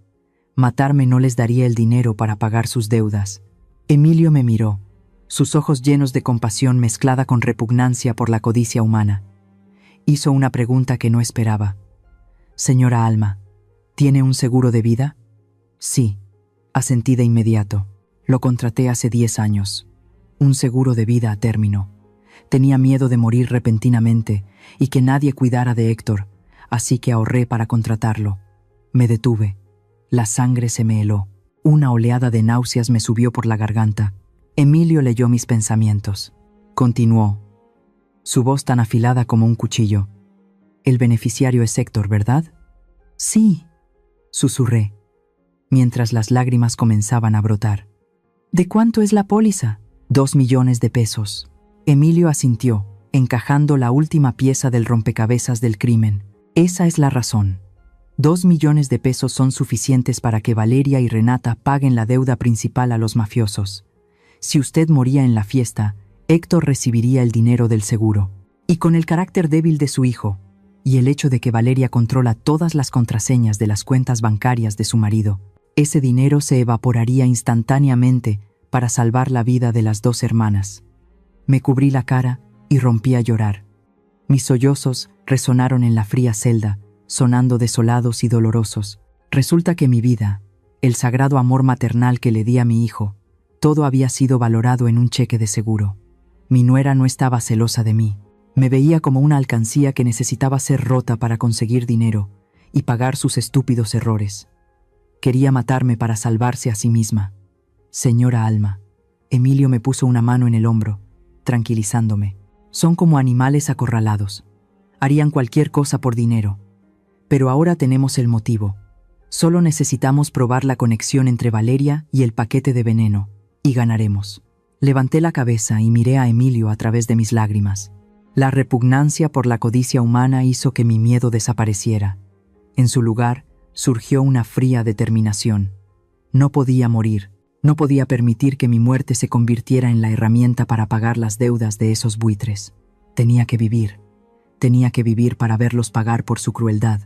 C: Matarme no les daría el dinero para pagar sus deudas. Emilio me miró, sus ojos llenos de compasión mezclada con repugnancia por la codicia humana. Hizo una pregunta que no esperaba. Señora Alma, ¿tiene un seguro de vida? Sí, asentí de inmediato. Lo contraté hace 10 años. Un seguro de vida a término. Tenía miedo de morir repentinamente y que nadie cuidara de Héctor, así que ahorré para contratarlo. Me detuve. La sangre se me heló. Una oleada de náuseas me subió por la garganta. Emilio leyó mis pensamientos. Continuó, su voz tan afilada como un cuchillo. El beneficiario es Héctor, ¿verdad? Sí, susurré, mientras las lágrimas comenzaban a brotar. ¿De cuánto es la póliza? 2 millones de pesos. Emilio asintió, encajando la última pieza del rompecabezas del crimen. Esa es la razón. 2 millones de pesos son suficientes para que Valeria y Renata paguen la deuda principal a los mafiosos. Si usted moría en la fiesta, Héctor recibiría el dinero del seguro. Y con el carácter débil de su hijo, y el hecho de que Valeria controla todas las contraseñas de las cuentas bancarias de su marido, ese dinero se evaporaría instantáneamente para salvar la vida de las 2 hermanas. Me cubrí la cara y rompí a llorar. Mis sollozos resonaron en la fría celda, sonando desolados y dolorosos. Resulta que mi vida, el sagrado amor maternal que le di a mi hijo, todo había sido valorado en un cheque de seguro. Mi nuera no estaba celosa de mí. Me veía como una alcancía que necesitaba ser rota para conseguir dinero y pagar sus estúpidos errores. Quería matarme para salvarse a sí misma. Señora Alma, Emilio me puso una mano en el hombro, tranquilizándome. Son como animales acorralados. Harían cualquier cosa por dinero. Pero ahora tenemos el motivo. Solo necesitamos probar la conexión entre Valeria y el paquete de veneno, y ganaremos. Levanté la cabeza y miré a Emilio a través de mis lágrimas. La repugnancia por la codicia humana hizo que mi miedo desapareciera. En su lugar, surgió una fría determinación. No podía morir. No podía permitir que mi muerte se convirtiera en la herramienta para pagar las deudas de esos buitres. Tenía que vivir. Tenía que vivir para verlos pagar por su crueldad.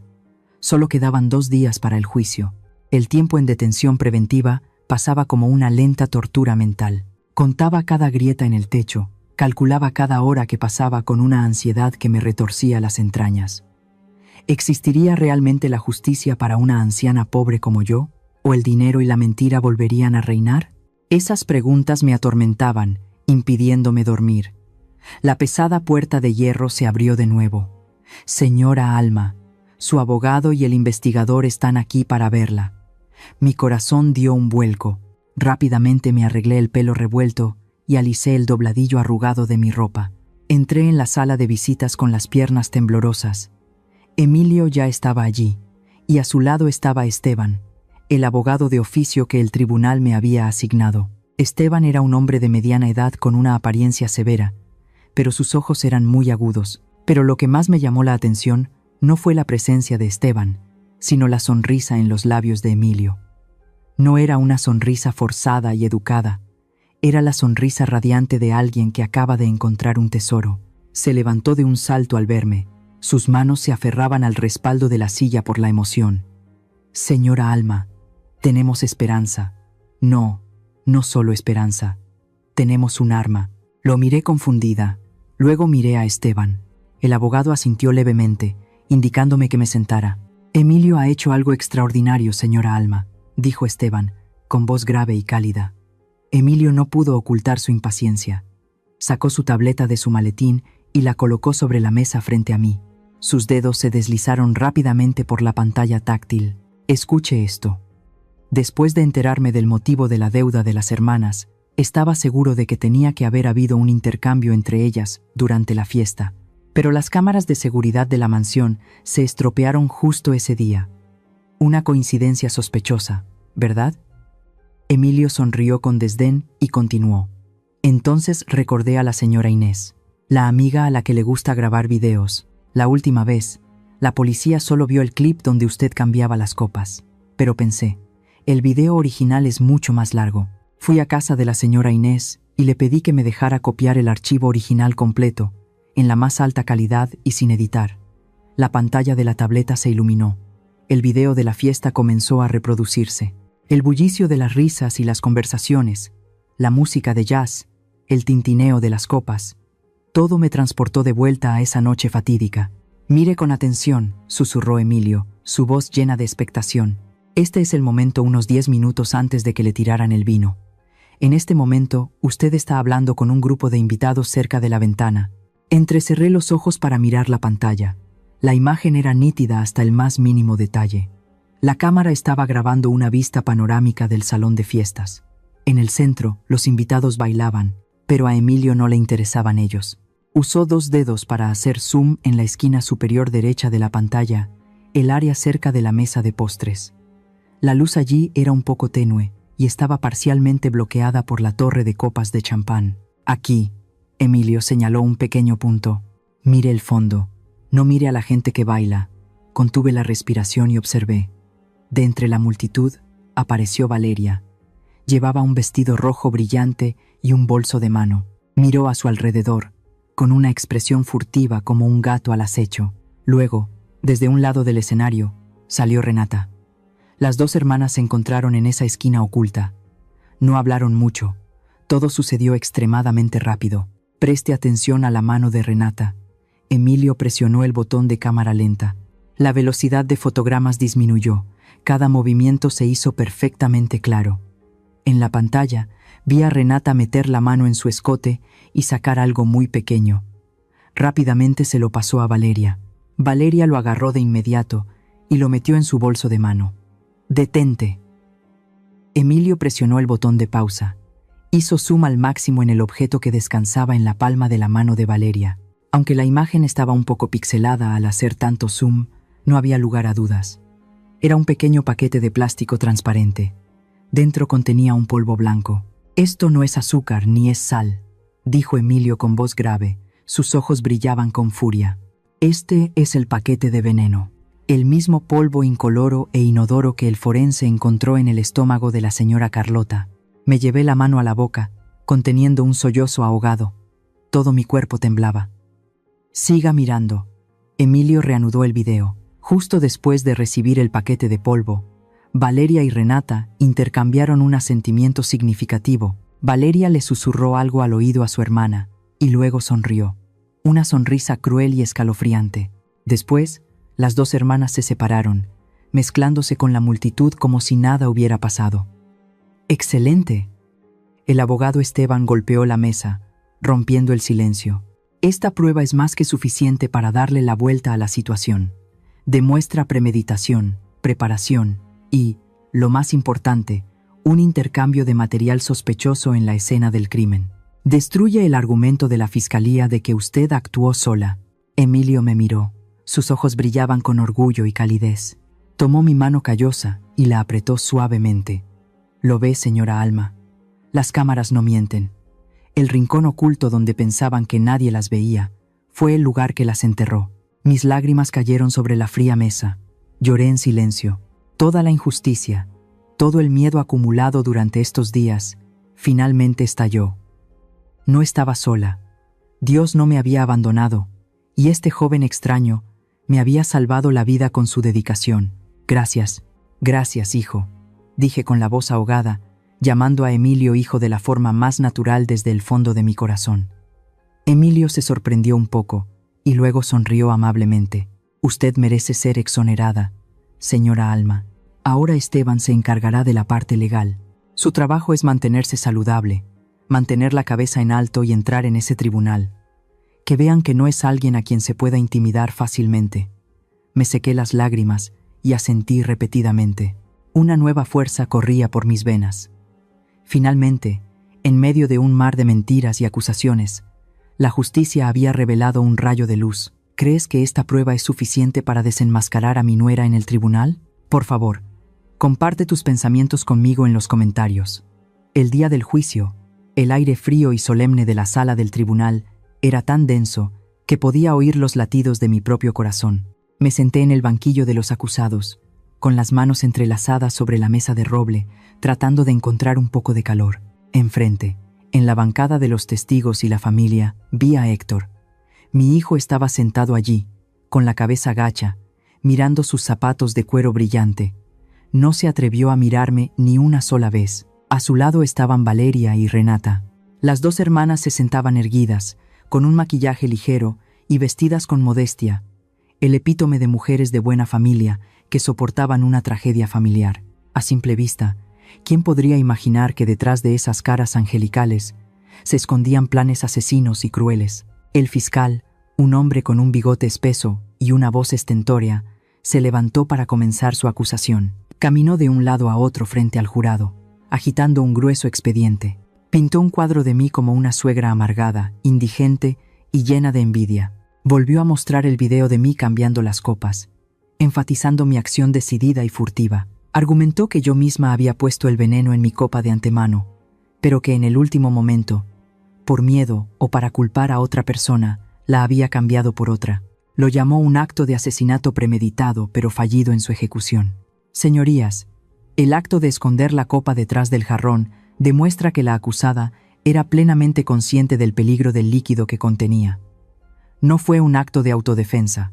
C: Solo quedaban 2 días para el juicio. El tiempo en detención preventiva pasaba como una lenta tortura mental. Contaba cada grieta en el techo, calculaba cada hora que pasaba con una ansiedad que me retorcía las entrañas. ¿Existiría realmente la justicia para una anciana pobre como yo? ¿O el dinero y la mentira volverían a reinar? Esas preguntas me atormentaban, impidiéndome dormir. La pesada puerta de hierro se abrió de nuevo. Señora Alma, su abogado y el investigador están aquí para verla. Mi corazón dio un vuelco. Rápidamente me arreglé el pelo revuelto y alicé el dobladillo arrugado de mi ropa. Entré en la sala de visitas con las piernas temblorosas. Emilio ya estaba allí, y a su lado estaba Esteban, el abogado de oficio que el tribunal me había asignado. Esteban era un hombre de mediana edad con una apariencia severa, pero sus ojos eran muy agudos. Pero lo que más me llamó la atención no fue la presencia de Esteban, sino la sonrisa en los labios de Emilio. No era una sonrisa forzada y educada, era la sonrisa radiante de alguien que acaba de encontrar un tesoro. Se levantó de un salto al verme, sus manos se aferraban al respaldo de la silla por la emoción. Señora Alma, tenemos esperanza. No, no solo esperanza. Tenemos un arma. Lo miré confundida, luego miré a Esteban. El abogado asintió levemente, indicándome que me sentara. Emilio ha hecho algo extraordinario, señora Alma, dijo Esteban, con voz grave y cálida. Emilio no pudo ocultar su impaciencia. Sacó su tableta de su maletín y la colocó sobre la mesa frente a mí. Sus dedos se deslizaron rápidamente por la pantalla táctil. Escuche esto. Después de enterarme del motivo de la deuda de las hermanas, estaba seguro de que tenía que haber habido un intercambio entre ellas durante la fiesta. Pero las cámaras de seguridad de la mansión se estropearon justo ese día. Una coincidencia sospechosa, ¿verdad? Emilio sonrió con desdén y continuó. Entonces recordé a la señora Inés, la amiga a la que le gusta grabar videos. La última vez, la policía solo vio el clip donde usted cambiaba las copas. Pero pensé, el video original es mucho más largo. Fui a casa de la señora Inés y le pedí que me dejara copiar el archivo original completo, en la más alta calidad y sin editar. La pantalla de la tableta se iluminó. El video de la fiesta comenzó a reproducirse. El bullicio de las risas y las conversaciones, la música de jazz, el tintineo de las copas, todo me transportó de vuelta a esa noche fatídica. Mire con atención, susurró Emilio, su voz llena de expectación. Este es el momento unos 10 minutos antes de que le tiraran el vino. En este momento, usted está hablando con un grupo de invitados cerca de la ventana. Entrecerré los ojos para mirar la pantalla. La imagen era nítida hasta el más mínimo detalle. La cámara estaba grabando una vista panorámica del salón de fiestas. En el centro, los invitados bailaban, pero a Emilio no le interesaban ellos. Usó 2 dedos para hacer zoom en la esquina superior derecha de la pantalla, el área cerca de la mesa de postres. La luz allí era un poco tenue y estaba parcialmente bloqueada por la torre de copas de champán. Aquí, Emilio señaló un pequeño punto. Mire el fondo, no mire a la gente que baila. Contuve la respiración y observé. De entre la multitud, apareció Valeria. Llevaba un vestido rojo brillante y un bolso de mano. Miró a su alrededor, con una expresión furtiva como un gato al acecho. Luego, desde un lado del escenario, salió Renata. Las 2 hermanas se encontraron en esa esquina oculta. No hablaron mucho. Todo sucedió extremadamente rápido. Preste atención a la mano de Renata. Emilio presionó el botón de cámara lenta. La velocidad de fotogramas disminuyó. Cada movimiento se hizo perfectamente claro. En la pantalla, vi a Renata meter la mano en su escote y sacar algo muy pequeño. Rápidamente se lo pasó a Valeria. Valeria lo agarró de inmediato y lo metió en su bolso de mano. «Detente». Emilio presionó el botón de pausa. Hizo zoom al máximo en el objeto que descansaba en la palma de la mano de Valeria. Aunque la imagen estaba un poco pixelada al hacer tanto zoom, no había lugar a dudas. Era un pequeño paquete de plástico transparente. Dentro contenía un polvo blanco. «Esto no es azúcar ni es sal», dijo Emilio con voz grave. Sus ojos brillaban con furia. «Este es el paquete de veneno. El mismo polvo incoloro e inodoro que el forense encontró en el estómago de la señora Carlota». Me llevé la mano a la boca, conteniendo un sollozo ahogado. Todo mi cuerpo temblaba. «Siga mirando». Emilio reanudó el video. Justo después de recibir el paquete de polvo, Valeria y Renata intercambiaron un asentimiento significativo. Valeria le susurró algo al oído a su hermana y luego sonrió. Una sonrisa cruel y escalofriante. Después, las 2 hermanas se separaron, mezclándose con la multitud como si nada hubiera pasado. «¡Excelente!». El abogado Esteban golpeó la mesa, rompiendo el silencio. «Esta prueba es más que suficiente para darle la vuelta a la situación. Demuestra premeditación, preparación y, lo más importante, un intercambio de material sospechoso en la escena del crimen. Destruye el argumento de la fiscalía de que usted actuó sola». Emilio me miró. Sus ojos brillaban con orgullo y calidez. Tomó mi mano callosa y la apretó suavemente. «Lo ve, señora Alma. Las cámaras no mienten. El rincón oculto donde pensaban que nadie las veía fue el lugar que las enterró». Mis lágrimas cayeron sobre la fría mesa. Lloré en silencio. Toda la injusticia, todo el miedo acumulado durante estos días, finalmente estalló. No estaba sola. Dios no me había abandonado, y este joven extraño me había salvado la vida con su dedicación. «Gracias, gracias, hijo», dije con la voz ahogada, llamando a Emilio hijo de la forma más natural desde el fondo de mi corazón. Emilio se sorprendió un poco, y luego sonrió amablemente. «Usted merece ser exonerada, señora Alma. Ahora Esteban se encargará de la parte legal. Su trabajo es mantenerse saludable, mantener la cabeza en alto y entrar en ese tribunal. Que vean que no es alguien a quien se pueda intimidar fácilmente». Me sequé las lágrimas y asentí repetidamente. Una nueva fuerza corría por mis venas. Finalmente, en medio de un mar de mentiras y acusaciones, la justicia había revelado un rayo de luz. «¿Crees que esta prueba es suficiente para desenmascarar a mi nuera en el tribunal? Por favor, Comparte tus pensamientos conmigo en los comentarios. El día del juicio, el aire frío y solemne de la sala del tribunal era tan denso que podía oír los latidos de mi propio corazón. Me senté en el banquillo de los acusados, con las manos entrelazadas sobre la mesa de roble, tratando de encontrar un poco de calor. Enfrente, en la bancada de los testigos y la familia, vi a Héctor. Mi hijo estaba sentado allí, con la cabeza gacha, mirando sus zapatos de cuero brillante. No se atrevió a mirarme ni una sola vez. A su lado estaban Valeria y Renata. Las dos hermanas se sentaban erguidas, con un maquillaje ligero y vestidas con modestia, el epítome de mujeres de buena familia que soportaban una tragedia familiar. A simple vista, ¿quién podría imaginar que detrás de esas caras angelicales se escondían planes asesinos y crueles? El fiscal, un hombre con un bigote espeso y una voz estentórea, se levantó para comenzar su acusación. Caminó de un lado a otro frente al jurado, agitando un grueso expediente. Pintó un cuadro de mí como una suegra amargada, indigente y llena de envidia. Volvió a mostrar el video de mí cambiando las copas, enfatizando mi acción decidida y furtiva. Argumentó que yo misma había puesto el veneno en mi copa de antemano, pero que en el último momento, por miedo o para culpar a otra persona, la había cambiado por otra. Lo llamó un acto de asesinato premeditado pero fallido en su ejecución. Señorías, el acto de esconder la copa detrás del jarrón demuestra que la acusada era plenamente consciente del peligro del líquido que contenía. No fue un acto de autodefensa,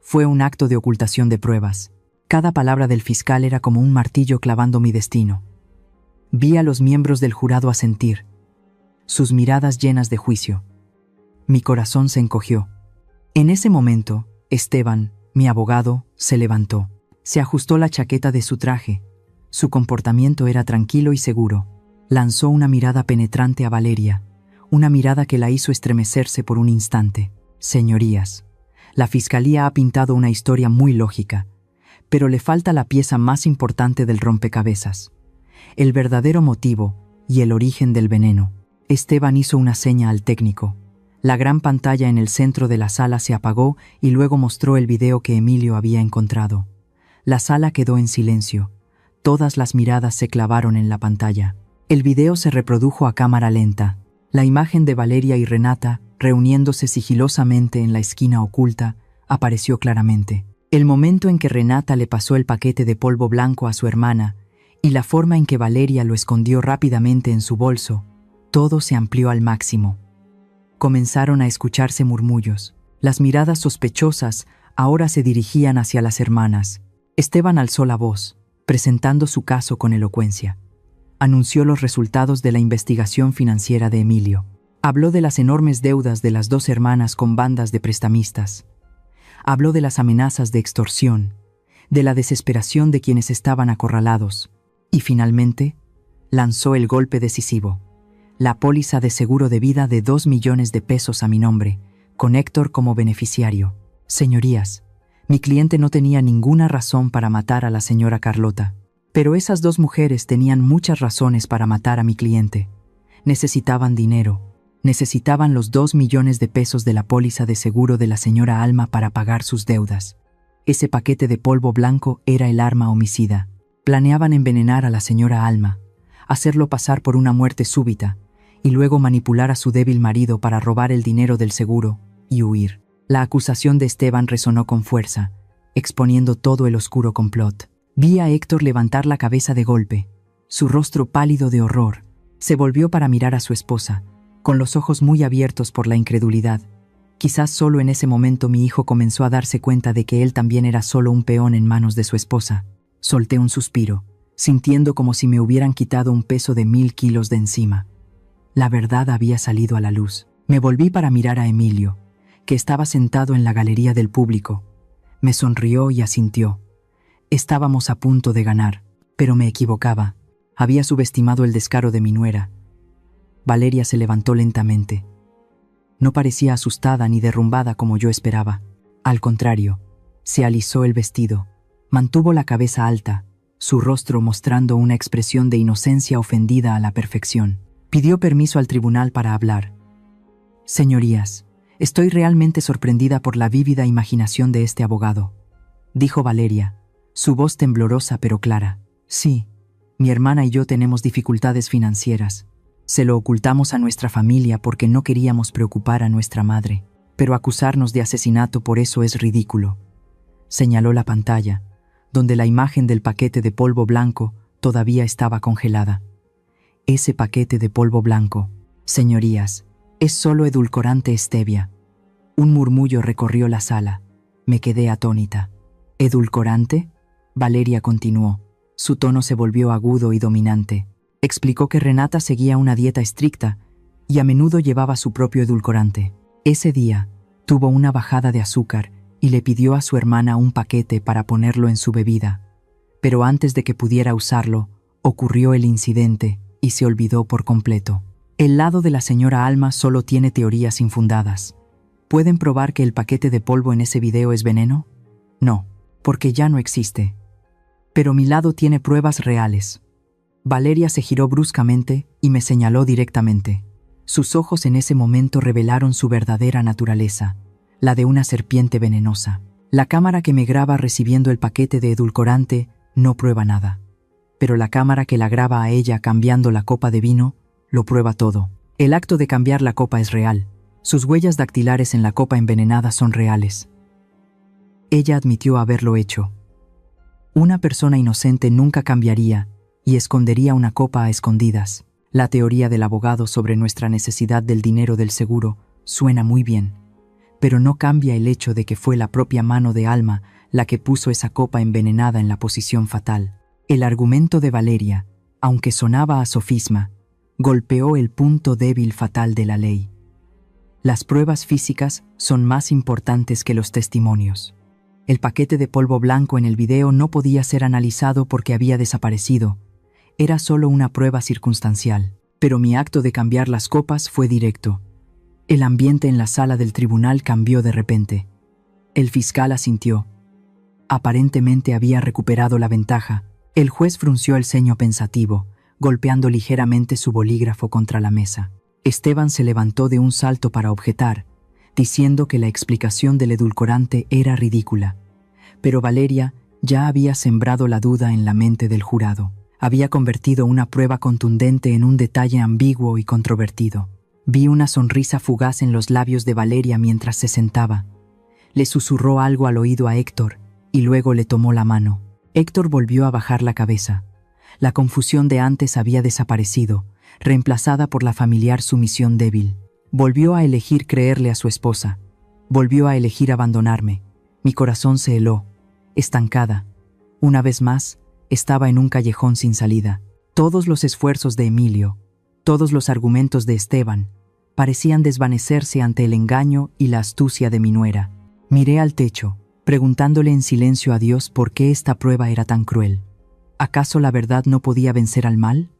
C: fue un acto de ocultación de pruebas. Cada palabra del fiscal era como un martillo clavando mi destino. Vi a los miembros del jurado asentir, sus miradas llenas de juicio. Mi corazón se encogió. En ese momento, Esteban, mi abogado, se levantó. Se ajustó la chaqueta de su traje. Su comportamiento era tranquilo y seguro. Lanzó una mirada penetrante a Valeria, una mirada que la hizo estremecerse por un instante. Señorías, la fiscalía ha pintado una historia muy lógica, pero le falta la pieza más importante del rompecabezas: el verdadero motivo y el origen del veneno. Esteban hizo una seña al técnico. La gran pantalla en el centro de la sala se apagó y luego mostró el video que Emilio había encontrado. La sala quedó en silencio. Todas las miradas se clavaron en la pantalla. El video se reprodujo a cámara lenta. La imagen de Valeria y Renata, reuniéndose sigilosamente en la esquina oculta, apareció claramente. El momento en que Renata le pasó el paquete de polvo blanco a su hermana y la forma en que Valeria lo escondió rápidamente en su bolso, todo se amplió al máximo. Comenzaron a escucharse murmullos. Las miradas sospechosas ahora se dirigían hacia las hermanas. Esteban alzó la voz, presentando su caso con elocuencia. Anunció los resultados de la investigación financiera de Emilio. Habló de las enormes deudas de las dos hermanas con bandas de prestamistas. Habló de las amenazas de extorsión, de la desesperación de quienes estaban acorralados. Y finalmente, lanzó el golpe decisivo: la póliza de seguro de vida de 2 millones de pesos a mi nombre, con Héctor como beneficiario. Señorías, mi cliente no tenía ninguna razón para matar a la señora Carlota, pero esas dos mujeres tenían muchas razones para matar a mi cliente. Necesitaban dinero, necesitaban los 2 millones de pesos de la póliza de seguro de la señora Alma para pagar sus deudas. Ese paquete de polvo blanco era el arma homicida. Planeaban envenenar a la señora Alma, hacerlo pasar por una muerte súbita, y luego manipular a su débil marido para robar el dinero del seguro y huir. La acusación de Esteban resonó con fuerza, exponiendo todo el oscuro complot. Vi a Héctor levantar la cabeza de golpe, su rostro pálido de horror. Se volvió para mirar a su esposa, con los ojos muy abiertos por la incredulidad. Quizás solo en ese momento mi hijo comenzó a darse cuenta de que él también era solo un peón en manos de su esposa. Solté un suspiro, sintiendo como si me hubieran quitado un peso de 1000 kilos de encima. La verdad había salido a la luz. Me volví para mirar a Emilio, que estaba sentado en la galería del público. Me sonrió y asintió. Estábamos a punto de ganar, pero me equivocaba. Había subestimado el descaro de mi nuera. Valeria se levantó lentamente. No parecía asustada ni derrumbada como yo esperaba. Al contrario, se alisó el vestido. Mantuvo la cabeza alta, su rostro mostrando una expresión de inocencia ofendida a la perfección. Pidió permiso al tribunal para hablar. Señorías, estoy realmente sorprendida por la vívida imaginación de este abogado, dijo Valeria, su voz temblorosa pero clara. Sí, mi hermana y yo tenemos dificultades financieras. Se lo ocultamos a nuestra familia porque no queríamos preocupar a nuestra madre. Pero acusarnos de asesinato por eso es ridículo. Señaló la pantalla, donde la imagen del paquete de polvo blanco todavía estaba congelada. Ese paquete de polvo blanco, señorías, es solo edulcorante stevia. Un murmullo recorrió la sala. Me quedé atónita. ¿Edulcorante? Valeria continuó. Su tono se volvió agudo y dominante. Explicó que Renata seguía una dieta estricta y a menudo llevaba su propio edulcorante. Ese día, tuvo una bajada de azúcar y le pidió a su hermana un paquete para ponerlo en su bebida. Pero antes de que pudiera usarlo, ocurrió el incidente y se olvidó por completo. El lado de la señora Alma solo tiene teorías infundadas. ¿Pueden probar que el paquete de polvo en ese video es veneno? No, porque ya no existe. Pero mi lado tiene pruebas reales. Valeria se giró bruscamente y me señaló directamente. Sus ojos en ese momento revelaron su verdadera naturaleza, la de una serpiente venenosa. La cámara que me graba recibiendo el paquete de edulcorante no prueba nada. Pero la cámara que la graba a ella cambiando la copa de vino lo prueba todo. El acto de cambiar la copa es real. Sus huellas dactilares en la copa envenenada son reales. Ella admitió haberlo hecho. Una persona inocente nunca cambiaría y escondería una copa a escondidas. La teoría del abogado sobre nuestra necesidad del dinero del seguro suena muy bien, pero no cambia el hecho de que fue la propia mano de Alma la que puso esa copa envenenada en la posición fatal. El argumento de Valeria, aunque sonaba a sofisma, golpeó el punto débil fatal de la ley. Las pruebas físicas son más importantes que los testimonios. El paquete de polvo blanco en el video no podía ser analizado porque había desaparecido. Era solo una prueba circunstancial, pero mi acto de cambiar las copas fue directo. El ambiente en la sala del tribunal cambió de repente. El fiscal asintió. Aparentemente había recuperado la ventaja. El juez frunció el ceño pensativo, golpeando ligeramente su bolígrafo contra la mesa. Esteban se levantó de un salto para objetar, diciendo que la explicación del edulcorante era ridícula. Pero Valeria ya había sembrado la duda en la mente del jurado. Había convertido una prueba contundente en un detalle ambiguo y controvertido. Vi una sonrisa fugaz en los labios de Valeria mientras se sentaba. Le susurró algo al oído a Héctor y luego le tomó la mano. Héctor volvió a bajar la cabeza. La confusión de antes había desaparecido, reemplazada por la familiar sumisión débil. Volvió a elegir creerle a su esposa. Volvió a elegir abandonarme. Mi corazón se heló, estancada. Una vez más, estaba en un callejón sin salida. Todos los esfuerzos de Emilio, todos los argumentos de Esteban, parecían desvanecerse ante el engaño y la astucia de mi nuera. Miré al techo, preguntándole en silencio a Dios por qué esta prueba era tan cruel. ¿Acaso la verdad no podía vencer al mal?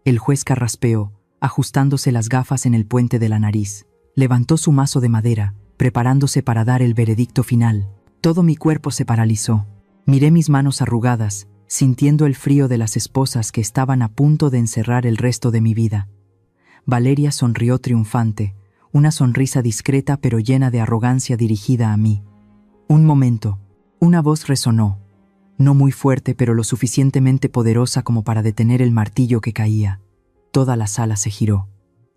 C: El juez carraspeó, ajustándose las gafas en el puente de la nariz. Levantó su mazo de madera, preparándose para dar el veredicto final. Todo mi cuerpo se paralizó. Miré mis manos arrugadas, sintiendo el frío de las esposas que estaban a punto de encerrar el resto de mi vida. Valeria sonrió triunfante, una sonrisa discreta pero llena de arrogancia dirigida a mí. Un momento, una voz resonó, no muy fuerte pero lo suficientemente poderosa como para detener el martillo que caía. Toda la sala se giró.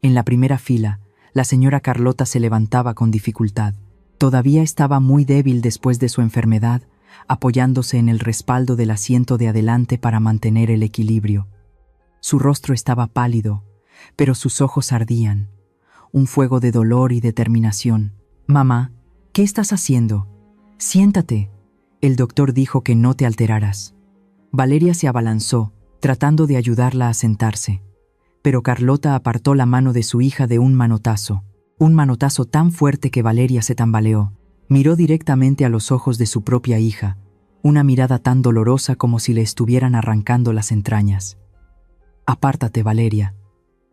C: En la primera fila, la señora Carlota se levantaba con dificultad. Todavía estaba muy débil después de su enfermedad, apoyándose en el respaldo del asiento de adelante para mantener el equilibrio. Su rostro estaba pálido, pero sus ojos ardían, un fuego de dolor y determinación. «Mamá, ¿qué estás haciendo? Siéntate». El doctor dijo que no te alteraras. Valeria se abalanzó, tratando de ayudarla a sentarse. Pero Carlota apartó la mano de su hija de un manotazo tan fuerte que Valeria se tambaleó. Miró directamente a los ojos de su propia hija, una mirada tan dolorosa como si le estuvieran arrancando las entrañas. «Apártate, Valeria.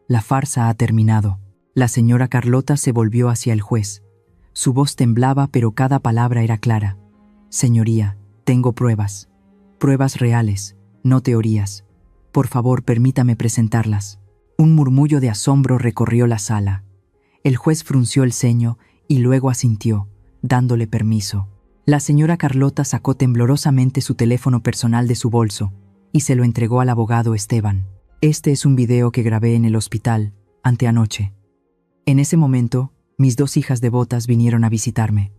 C: La farsa ha terminado». La señora Carlota se volvió hacia el juez. Su voz temblaba, pero cada palabra era clara. «Señoría, tengo pruebas. Pruebas reales, no teorías. Por favor, permítame presentarlas». Un murmullo de asombro recorrió la sala. El juez frunció el ceño y luego asintió, dándole permiso. La señora Carlota sacó temblorosamente su teléfono personal de su bolso y se lo entregó al abogado Esteban. Este es un video que grabé en el hospital, anteanoche. En ese momento, mis 2 hijas devotas vinieron a visitarme.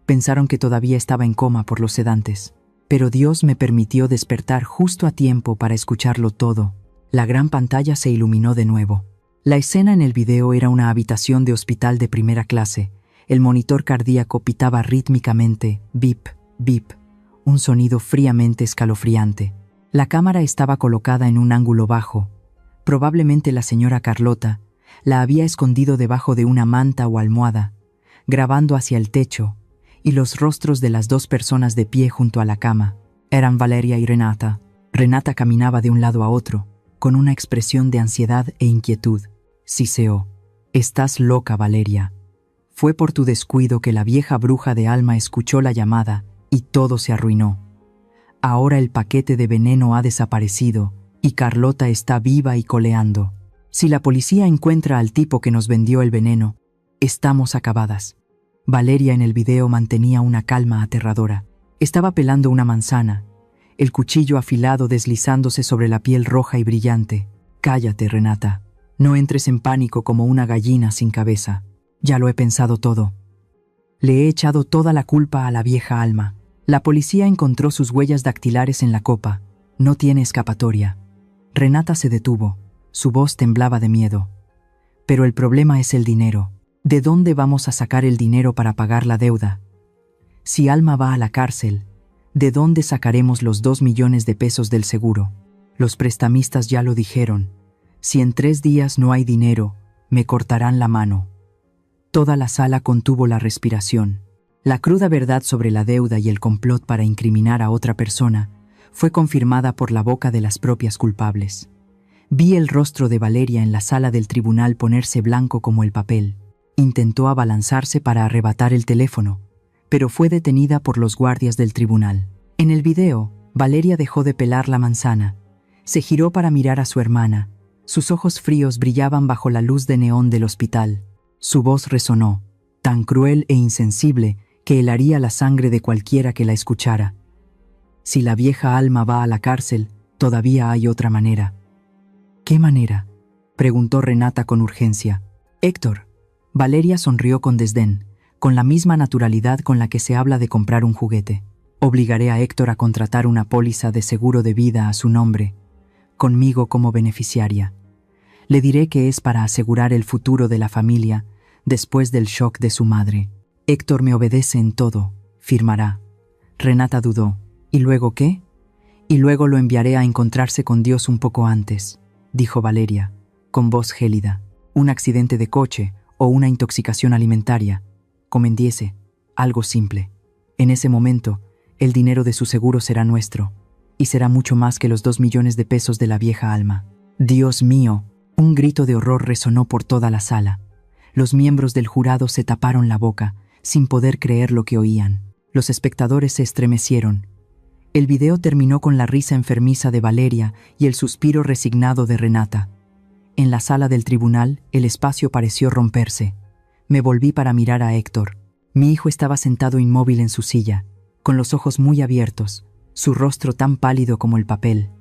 C: Pensaron que todavía estaba en coma por los sedantes, pero Dios me permitió despertar justo a tiempo para escucharlo todo. La gran pantalla se iluminó de nuevo. La escena en el video era una habitación de hospital de primera clase. El monitor cardíaco pitaba rítmicamente, bip, bip, un sonido fríamente escalofriante. La cámara estaba colocada en un ángulo bajo. Probablemente la señora Carlota la había escondido debajo de una manta o almohada, grabando hacia el techo, y los rostros de las 2 personas de pie junto a la cama eran Valeria y Renata. Renata caminaba de un lado a otro, con una expresión de ansiedad e inquietud. Siseó: «Estás loca, Valeria. Fue por tu descuido que la vieja bruja de Alma escuchó la llamada y todo se arruinó. Ahora el paquete de veneno ha desaparecido y Carlota está viva y coleando. Si la policía encuentra al tipo que nos vendió el veneno, estamos acabadas». Valeria en el video mantenía una calma aterradora. Estaba pelando una manzana, el cuchillo afilado deslizándose sobre la piel roja y brillante. «Cállate, Renata. No entres en pánico como una gallina sin cabeza. Ya lo he pensado todo. Le he echado toda la culpa a la vieja Alma. La policía encontró sus huellas dactilares en la copa. No tiene escapatoria». Renata se detuvo. Su voz temblaba de miedo. «Pero el problema es el dinero. ¿De dónde vamos a sacar el dinero para pagar la deuda? Si Alma va a la cárcel, ¿de dónde sacaremos los 2 millones de pesos del seguro? Los prestamistas ya lo dijeron. Si en 3 días no hay dinero, me cortarán la mano». Toda la sala contuvo la respiración. La cruda verdad sobre la deuda y el complot para incriminar a otra persona fue confirmada por la boca de las propias culpables. Vi el rostro de Valeria en la sala del tribunal ponerse blanco como el papel. Intentó abalanzarse para arrebatar el teléfono, pero fue detenida por los guardias del tribunal. En el video, Valeria dejó de pelar la manzana. Se giró para mirar a su hermana. Sus ojos fríos brillaban bajo la luz de neón del hospital. Su voz resonó, tan cruel e insensible que helaría la sangre de cualquiera que la escuchara. Si la vieja Alma va a la cárcel, todavía hay otra manera. ¿Qué manera?, preguntó Renata con urgencia. «Héctor». Valeria sonrió con desdén, con la misma naturalidad con la que se habla de comprar un juguete. «Obligaré a Héctor a contratar una póliza de seguro de vida a su nombre, conmigo como beneficiaria. Le diré que es para asegurar el futuro de la familia después del shock de su madre. Héctor me obedece en todo, firmará». Renata dudó. «¿Y luego qué?». «Y luego lo enviaré a encontrarse con Dios un poco antes», dijo Valeria, con voz gélida. «Un accidente de coche o una intoxicación alimentaria, comendiese, algo simple. En ese momento, el dinero de su seguro será nuestro, y será mucho más que los 2 millones de pesos de la vieja Alma». «Dios mío». Un grito de horror resonó por toda la sala. Los miembros del jurado se taparon la boca, sin poder creer lo que oían. Los espectadores se estremecieron. El video terminó con la risa enfermiza de Valeria y el suspiro resignado de Renata. En la sala del tribunal, el espacio pareció romperse. Me volví para mirar a Héctor. Mi hijo estaba sentado inmóvil en su silla, con los ojos muy abiertos, su rostro tan pálido como el papel.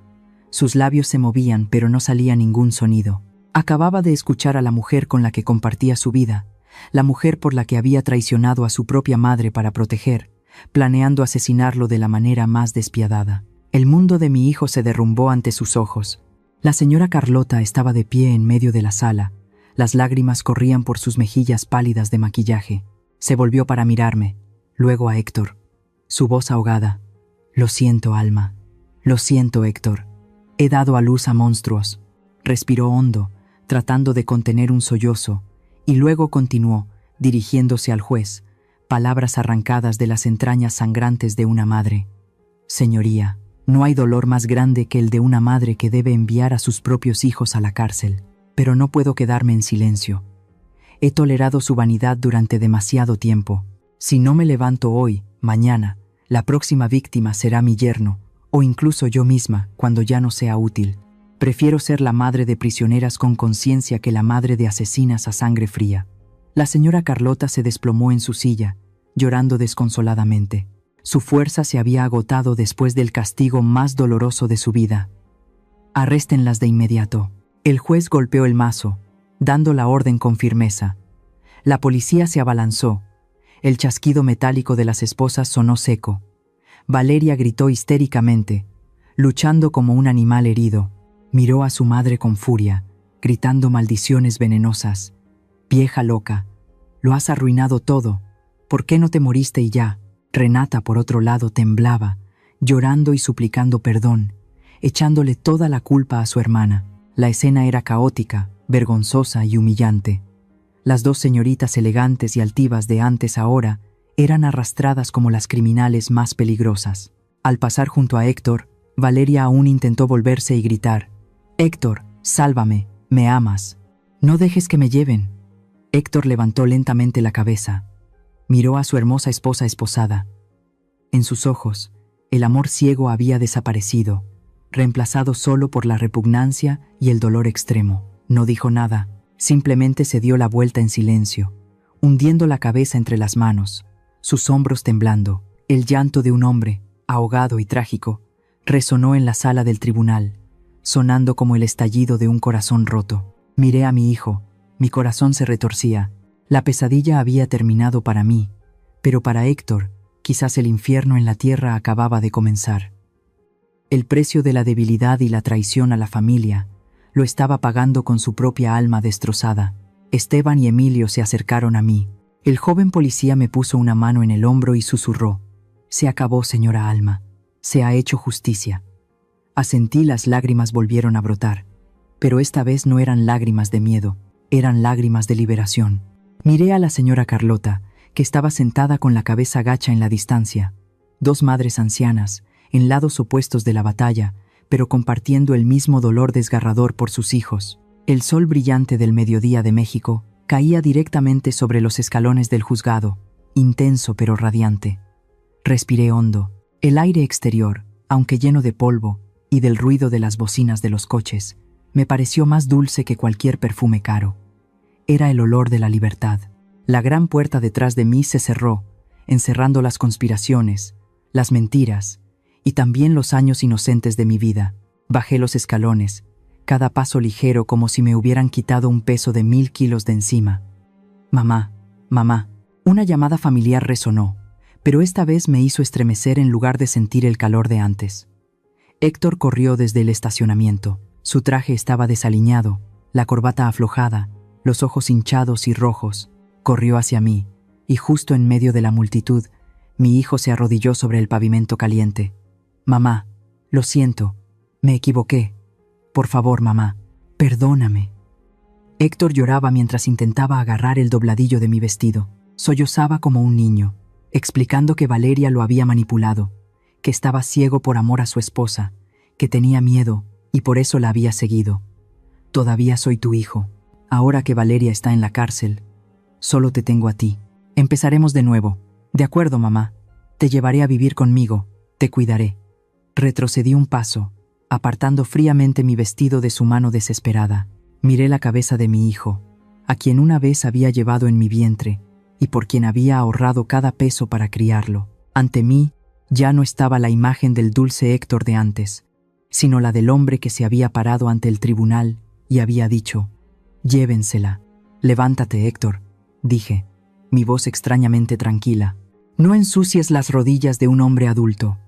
C: Sus labios se movían, pero no salía ningún sonido. Acababa de escuchar a la mujer con la que compartía su vida, la mujer por la que había traicionado a su propia madre para proteger, planeando asesinarlo de la manera más despiadada. El mundo de mi hijo se derrumbó ante sus ojos. La señora Carlota estaba de pie en medio de la sala. Las lágrimas corrían por sus mejillas pálidas de maquillaje. Se volvió para mirarme, luego a Héctor. Su voz ahogada: «Lo siento, Alma. Lo siento, Héctor. He dado a luz a monstruos». Respiró hondo, tratando de contener un sollozo, y luego continuó, dirigiéndose al juez, palabras arrancadas de las entrañas sangrantes de una madre. «Señoría, no hay dolor más grande que el de una madre que debe enviar a sus propios hijos a la cárcel, pero no puedo quedarme en silencio. He tolerado su vanidad durante demasiado tiempo. Si no me levanto hoy, mañana, la próxima víctima será mi yerno, o incluso yo misma, cuando ya no sea útil. Prefiero ser la madre de prisioneras con conciencia que la madre de asesinas a sangre fría». La señora Carlota se desplomó en su silla, llorando desconsoladamente. Su fuerza se había agotado después del castigo más doloroso de su vida. Arréstenlas de inmediato. El juez golpeó el mazo, dando la orden con firmeza. La policía se abalanzó. El chasquido metálico de las esposas sonó seco. Valeria gritó histéricamente, luchando como un animal herido. Miró a su madre con furia, gritando maldiciones venenosas. «Vieja loca, lo has arruinado todo. ¿Por qué no te moriste y ya?» Renata, por otro lado, temblaba, llorando y suplicando perdón, echándole toda la culpa a su hermana. La escena era caótica, vergonzosa y humillante. Las dos señoritas elegantes y altivas de antes ahora eran arrastradas como las criminales más peligrosas. Al pasar junto a Héctor, Valeria aún intentó volverse y gritar: «Héctor, sálvame, me amas. No dejes que me lleven». Héctor levantó lentamente la cabeza. Miró a su hermosa esposa esposada. En sus ojos, el amor ciego había desaparecido, reemplazado solo por la repugnancia y el dolor extremo. No dijo nada, simplemente se dio la vuelta en silencio, hundiendo la cabeza entre las manos, sus hombros temblando. El llanto de un hombre, ahogado y trágico, resonó en la sala del tribunal, sonando como el estallido de un corazón roto. Miré a mi hijo, mi corazón se retorcía. La pesadilla había terminado para mí, pero para Héctor, quizás el infierno en la tierra acababa de comenzar. El precio de la debilidad y la traición a la familia lo estaba pagando con su propia alma destrozada. Esteban y Emilio se acercaron a mí. El joven policía me puso una mano en el hombro y susurró: «Se acabó, señora Alma. Se ha hecho justicia». Asentí, las lágrimas volvieron a brotar, pero esta vez no eran lágrimas de miedo, eran lágrimas de liberación. Miré a la señora Carlota, que estaba sentada con la cabeza gacha en la distancia. Dos madres ancianas, en lados opuestos de la batalla, pero compartiendo el mismo dolor desgarrador por sus hijos. El sol brillante del mediodía de México caía directamente sobre los escalones del juzgado, intenso pero radiante. Respiré hondo. El aire exterior, aunque lleno de polvo y del ruido de las bocinas de los coches, me pareció más dulce que cualquier perfume caro. Era el olor de la libertad. La gran puerta detrás de mí se cerró, encerrando las conspiraciones, las mentiras y también los años inocentes de mi vida. Bajé los escalones, cada paso ligero como si me hubieran quitado un peso de 1000 kilos de encima. «Mamá, mamá». Una llamada familiar resonó, pero esta vez me hizo estremecer en lugar de sentir el calor de antes. Héctor corrió desde el estacionamiento. Su traje estaba desaliñado, la corbata aflojada, los ojos hinchados y rojos. Corrió hacia mí, y justo en medio de la multitud, mi hijo se arrodilló sobre el pavimento caliente. «Mamá, lo siento, me equivoqué. Por favor, mamá, perdóname». Héctor lloraba mientras intentaba agarrar el dobladillo de mi vestido. Sollozaba como un niño, explicando que Valeria lo había manipulado, que estaba ciego por amor a su esposa, que tenía miedo y por eso la había seguido. «Todavía soy tu hijo. Ahora que Valeria está en la cárcel, solo te tengo a ti. Empezaremos de nuevo. De acuerdo, mamá. Te llevaré a vivir conmigo. Te cuidaré». Retrocedí un paso, apartando fríamente mi vestido de su mano desesperada. Miré la cabeza de mi hijo, a quien una vez había llevado en mi vientre y por quien había ahorrado cada peso para criarlo. Ante mí ya no estaba la imagen del dulce Héctor de antes, sino la del hombre que se había parado ante el tribunal y había dicho: «Llévensela». «Levántate, Héctor», dije, mi voz extrañamente tranquila. «No ensucies las rodillas de un hombre adulto».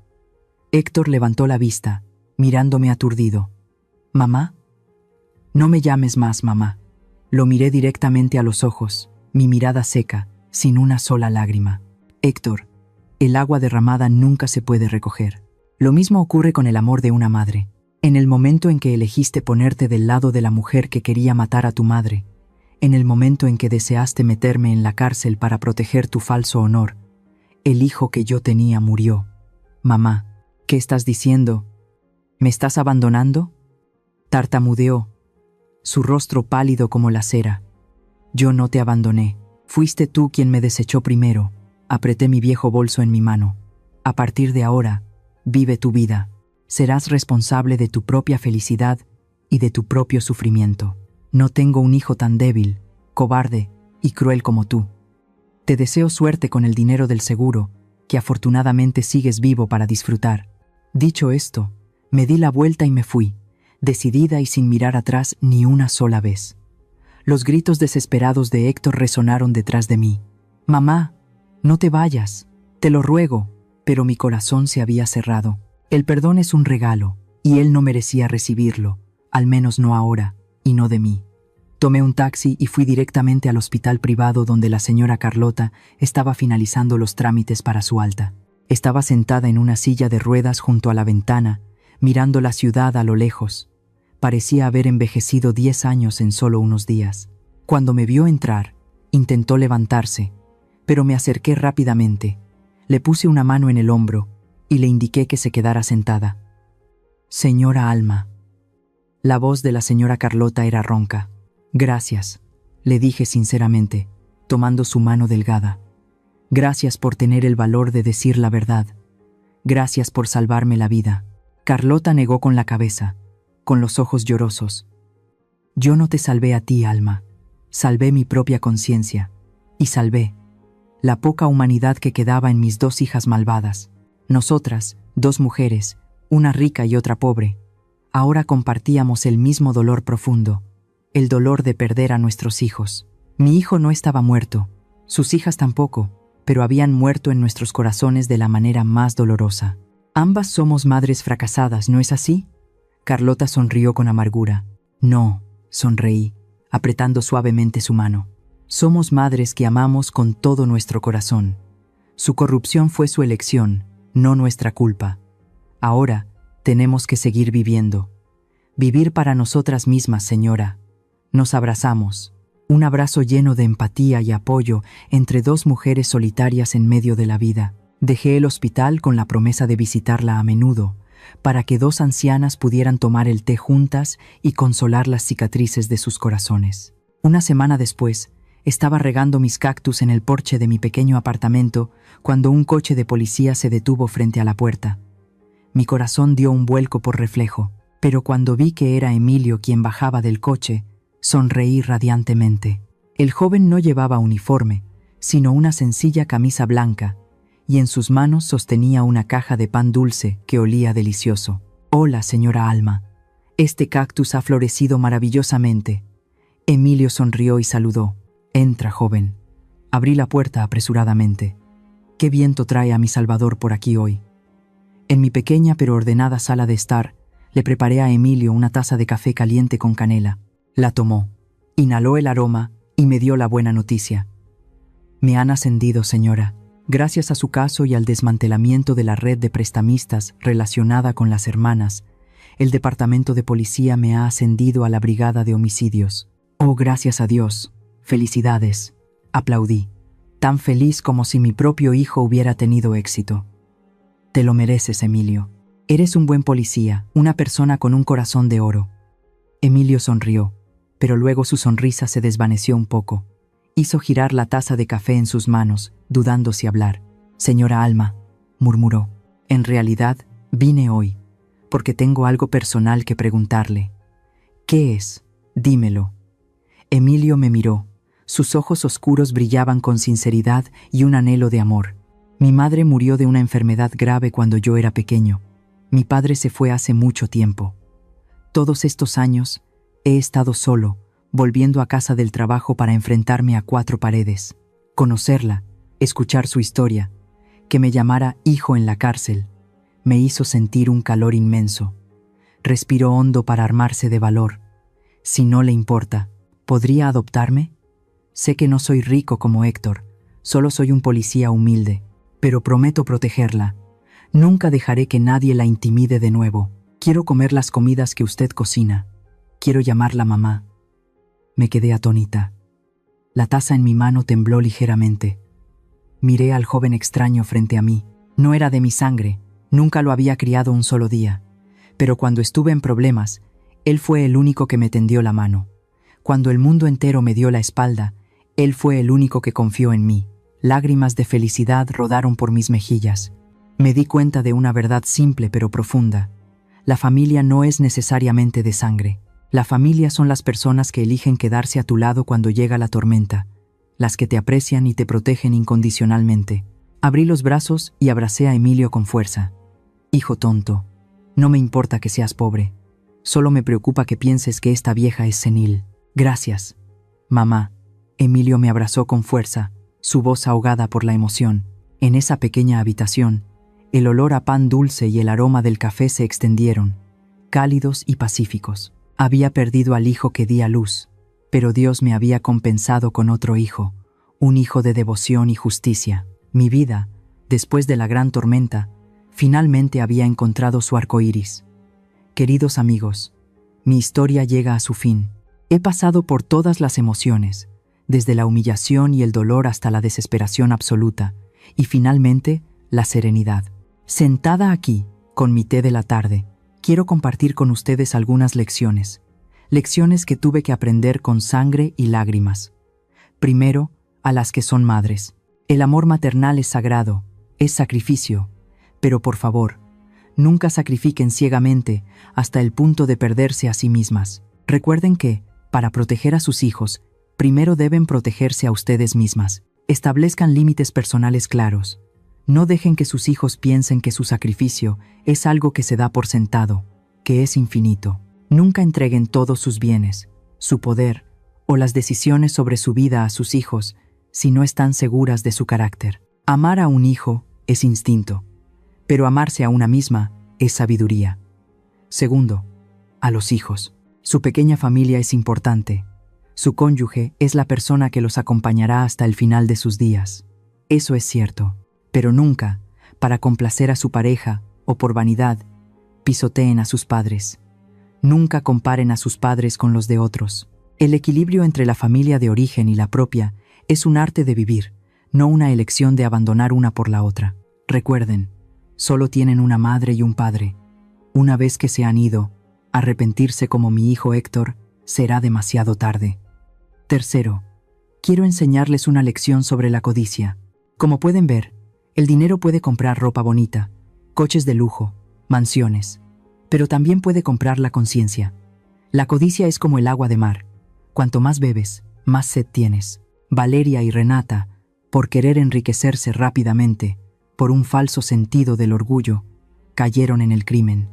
C: Héctor levantó la vista, mirándome aturdido. «¿Mamá?» «No me llames más mamá». Lo miré directamente a los ojos, mi mirada seca, sin una sola lágrima. «Héctor, el agua derramada nunca se puede recoger. Lo mismo ocurre con el amor de una madre. En el momento en que elegiste ponerte del lado de la mujer que quería matar a tu madre, en el momento en que deseaste meterme en la cárcel para proteger tu falso honor, el hijo que yo tenía murió. Mamá, ¿qué estás diciendo? ¿Me estás abandonando?». Tartamudeó, su rostro pálido como la cera. «Yo no te abandoné. Fuiste tú quien me desechó primero». Apreté mi viejo bolso en mi mano. «A partir de ahora, vive tu vida. Serás responsable de tu propia felicidad y de tu propio sufrimiento. No tengo un hijo tan débil, cobarde y cruel como tú. Te deseo suerte con el dinero del seguro que afortunadamente sigues vivo para disfrutar. Dicho esto, me di la vuelta y me fui, decidida y sin mirar atrás ni una sola vez. Los gritos desesperados de Héctor resonaron detrás de mí. «Mamá, no te vayas, te lo ruego», pero mi corazón se había cerrado. El perdón es un regalo, y él no merecía recibirlo, al menos no ahora, y no de mí. Tomé un taxi y fui directamente al hospital privado donde la señora Carlota estaba finalizando los trámites para su alta. Estaba sentada en una silla de ruedas junto a la ventana, mirando la ciudad a lo lejos. Parecía haber envejecido 10 años en solo unos días. Cuando me vio entrar, intentó levantarse, pero me acerqué rápidamente. Le puse una mano en el hombro y le indiqué que se quedara sentada. «Señora Alma». La voz de la señora Carlota era ronca. «Gracias», le dije sinceramente, tomando su mano delgada. «Gracias por tener el valor de decir la verdad. Gracias por salvarme la vida». Carlota negó con la cabeza, con los ojos llorosos. «Yo no te salvé a ti, Alma. Salvé mi propia conciencia. Y salvé la poca humanidad que quedaba en mis 2 hijas malvadas. Nosotras, 2 mujeres, una rica y otra pobre, ahora compartíamos el mismo dolor profundo, el dolor de perder a nuestros hijos. Mi hijo no estaba muerto, sus hijas tampoco, pero habían muerto en nuestros corazones de la manera más dolorosa. Ambas somos madres fracasadas, ¿no es así?» Carlota sonrió con amargura. «No», sonreí, apretando suavemente su mano. «Somos madres que amamos con todo nuestro corazón. Su corrupción fue su elección, no nuestra culpa. Ahora tenemos que seguir viviendo. Vivir para nosotras mismas, señora». Nos abrazamos. Un abrazo lleno de empatía y apoyo entre 2 mujeres solitarias en medio de la vida. Dejé el hospital con la promesa de visitarla a menudo, para que 2 ancianas pudieran tomar el té juntas y consolar las cicatrices de sus corazones. Una semana después, estaba regando mis cactus en el porche de mi pequeño apartamento cuando un coche de policía se detuvo frente a la puerta. Mi corazón dio un vuelco por reflejo, pero cuando vi que era Emilio quien bajaba del coche, sonreí radiantemente. El joven no llevaba uniforme, sino una sencilla camisa blanca, y en sus manos sostenía una caja de pan dulce que olía delicioso. «Hola, señora Alma. Este cactus ha florecido maravillosamente». Emilio sonrió y saludó. «Entra, joven». Abrí la puerta apresuradamente. «Qué viento trae a mi Salvador por aquí hoy». En mi pequeña pero ordenada sala de estar, le preparé a Emilio una taza de café caliente con canela. La tomó, inhaló el aroma y me dio la buena noticia. «Me han ascendido, señora. Gracias a su caso y al desmantelamiento de la red de prestamistas relacionada con las hermanas, el departamento de policía me ha ascendido a la brigada de homicidios». «Oh, gracias a Dios. Felicidades», aplaudí, tan feliz como si mi propio hijo hubiera tenido éxito. «Te lo mereces, Emilio. Eres un buen policía, una persona con un corazón de oro». Emilio sonrió, pero luego su sonrisa se desvaneció un poco. Hizo girar la taza de café en sus manos, dudando si hablar. «Señora Alma», murmuró, «en realidad vine hoy, porque tengo algo personal que preguntarle». «¿Qué es? Dímelo». Emilio me miró. Sus ojos oscuros brillaban con sinceridad y un anhelo de amor. «Mi madre murió de una enfermedad grave cuando yo era pequeño. Mi padre se fue hace mucho tiempo. Todos estos años he estado solo, volviendo a casa del trabajo para enfrentarme a 4 paredes. Conocerla, escuchar su historia, que me llamara hijo en la cárcel, me hizo sentir un calor inmenso. Respiró hondo para armarse de valor. Si no le importa, ¿podría adoptarme? Sé que no soy rico como Héctor, solo soy un policía humilde, pero prometo protegerla. Nunca dejaré que nadie la intimide de nuevo. Quiero comer las comidas que usted cocina. Quiero llamarla mamá». Me quedé atónita. La taza en mi mano tembló ligeramente. Miré al joven extraño frente a mí. No era de mi sangre, nunca lo había criado un solo día. Pero cuando estuve en problemas, él fue el único que me tendió la mano. Cuando el mundo entero me dio la espalda, él fue el único que confió en mí. Lágrimas de felicidad rodaron por mis mejillas. Me di cuenta de una verdad simple pero profunda. La familia no es necesariamente de sangre. La familia son las personas que eligen quedarse a tu lado cuando llega la tormenta, las que te aprecian y te protegen incondicionalmente. Abrí los brazos y abracé a Emilio con fuerza. Hijo tonto, no me importa que seas pobre. Solo me preocupa que pienses que esta vieja es senil. Gracias, mamá. Emilio me abrazó con fuerza, su voz ahogada por la emoción. En esa pequeña habitación, el olor a pan dulce y el aroma del café se extendieron, cálidos y pacíficos. Había perdido al hijo que di a luz, pero Dios me había compensado con otro hijo, un hijo de devoción y justicia. Mi vida, después de la gran tormenta, finalmente había encontrado su arco iris. Queridos amigos, mi historia llega a su fin. He pasado por todas las emociones, desde la humillación y el dolor hasta la desesperación absoluta, y finalmente, la serenidad. Sentada aquí, con mi té de la tarde, quiero compartir con ustedes algunas lecciones. Lecciones que tuve que aprender con sangre y lágrimas. Primero, a las que son madres. El amor maternal es sagrado, es sacrificio, pero por favor, nunca sacrifiquen ciegamente hasta el punto de perderse a sí mismas. Recuerden que, para proteger a sus hijos, primero deben protegerse a ustedes mismas. Establezcan límites personales claros. No dejen que sus hijos piensen que su sacrificio es algo que se da por sentado, que es infinito. Nunca entreguen todos sus bienes, su poder o las decisiones sobre su vida a sus hijos si no están seguras de su carácter. Amar a un hijo es instinto, pero amarse a una misma es sabiduría. Segundo, a los hijos. Su pequeña familia es importante. Su cónyuge es la persona que los acompañará hasta el final de sus días. Eso es cierto, pero nunca, para complacer a su pareja o por vanidad, pisoteen a sus padres. Nunca comparen a sus padres con los de otros. El equilibrio entre la familia de origen y la propia es un arte de vivir, no una elección de abandonar una por la otra. Recuerden, solo tienen una madre y un padre. Una vez que se han ido, arrepentirse como mi hijo Héctor será demasiado tarde. Tercero, quiero enseñarles una lección sobre la codicia. Como pueden ver, el dinero puede comprar ropa bonita, coches de lujo, mansiones, pero también puede comprar la conciencia. La codicia es como el agua de mar. Cuanto más bebes, más sed tienes. Valeria y Renata, por querer enriquecerse rápidamente, por un falso sentido del orgullo, cayeron en el crimen,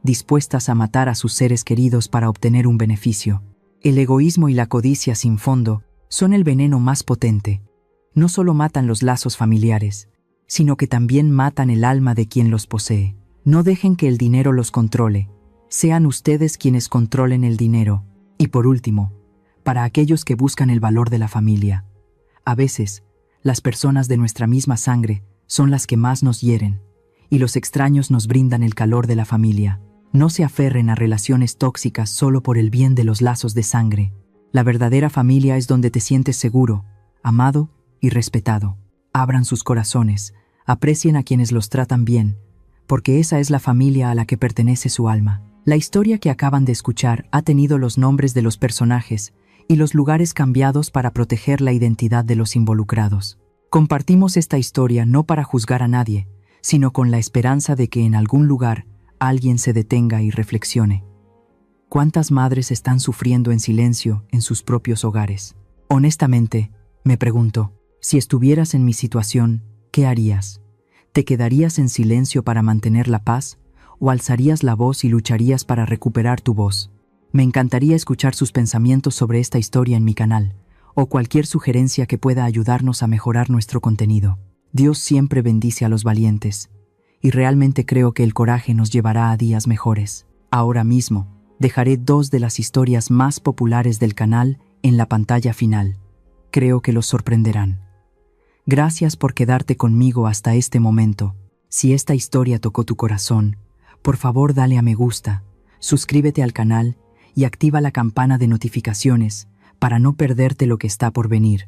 C: dispuestas a matar a sus seres queridos para obtener un beneficio. El egoísmo y la codicia sin fondo son el veneno más potente. No solo matan los lazos familiares, sino que también matan el alma de quien los posee. No dejen que el dinero los controle. Sean ustedes quienes controlen el dinero. Y por último, para aquellos que buscan el valor de la familia. A veces, las personas de nuestra misma sangre son las que más nos hieren, y los extraños nos brindan el calor de la familia. No se aferren a relaciones tóxicas solo por el bien de los lazos de sangre. La verdadera familia es donde te sientes seguro, amado y respetado. Abran sus corazones, aprecien a quienes los tratan bien, porque esa es la familia a la que pertenece su alma. La historia que acaban de escuchar ha tenido los nombres de los personajes y los lugares cambiados para proteger la identidad de los involucrados. Compartimos esta historia no para juzgar a nadie, sino con la esperanza de que en algún lugar alguien se detenga y reflexione. ¿Cuántas madres están sufriendo en silencio en sus propios hogares? Honestamente, me pregunto, si estuvieras en mi situación, ¿qué harías? ¿Te quedarías en silencio para mantener la paz o alzarías la voz y lucharías para recuperar tu voz? Me encantaría escuchar sus pensamientos sobre esta historia en mi canal, o cualquier sugerencia que pueda ayudarnos a mejorar nuestro contenido. Dios siempre bendice a los valientes, y realmente creo que el coraje nos llevará a días mejores. Ahora mismo, dejaré 2 de las historias más populares del canal en la pantalla final. Creo que los sorprenderán. Gracias por quedarte conmigo hasta este momento. Si esta historia tocó tu corazón, por favor dale a me gusta, suscríbete al canal y activa la campana de notificaciones para no perderte lo que está por venir.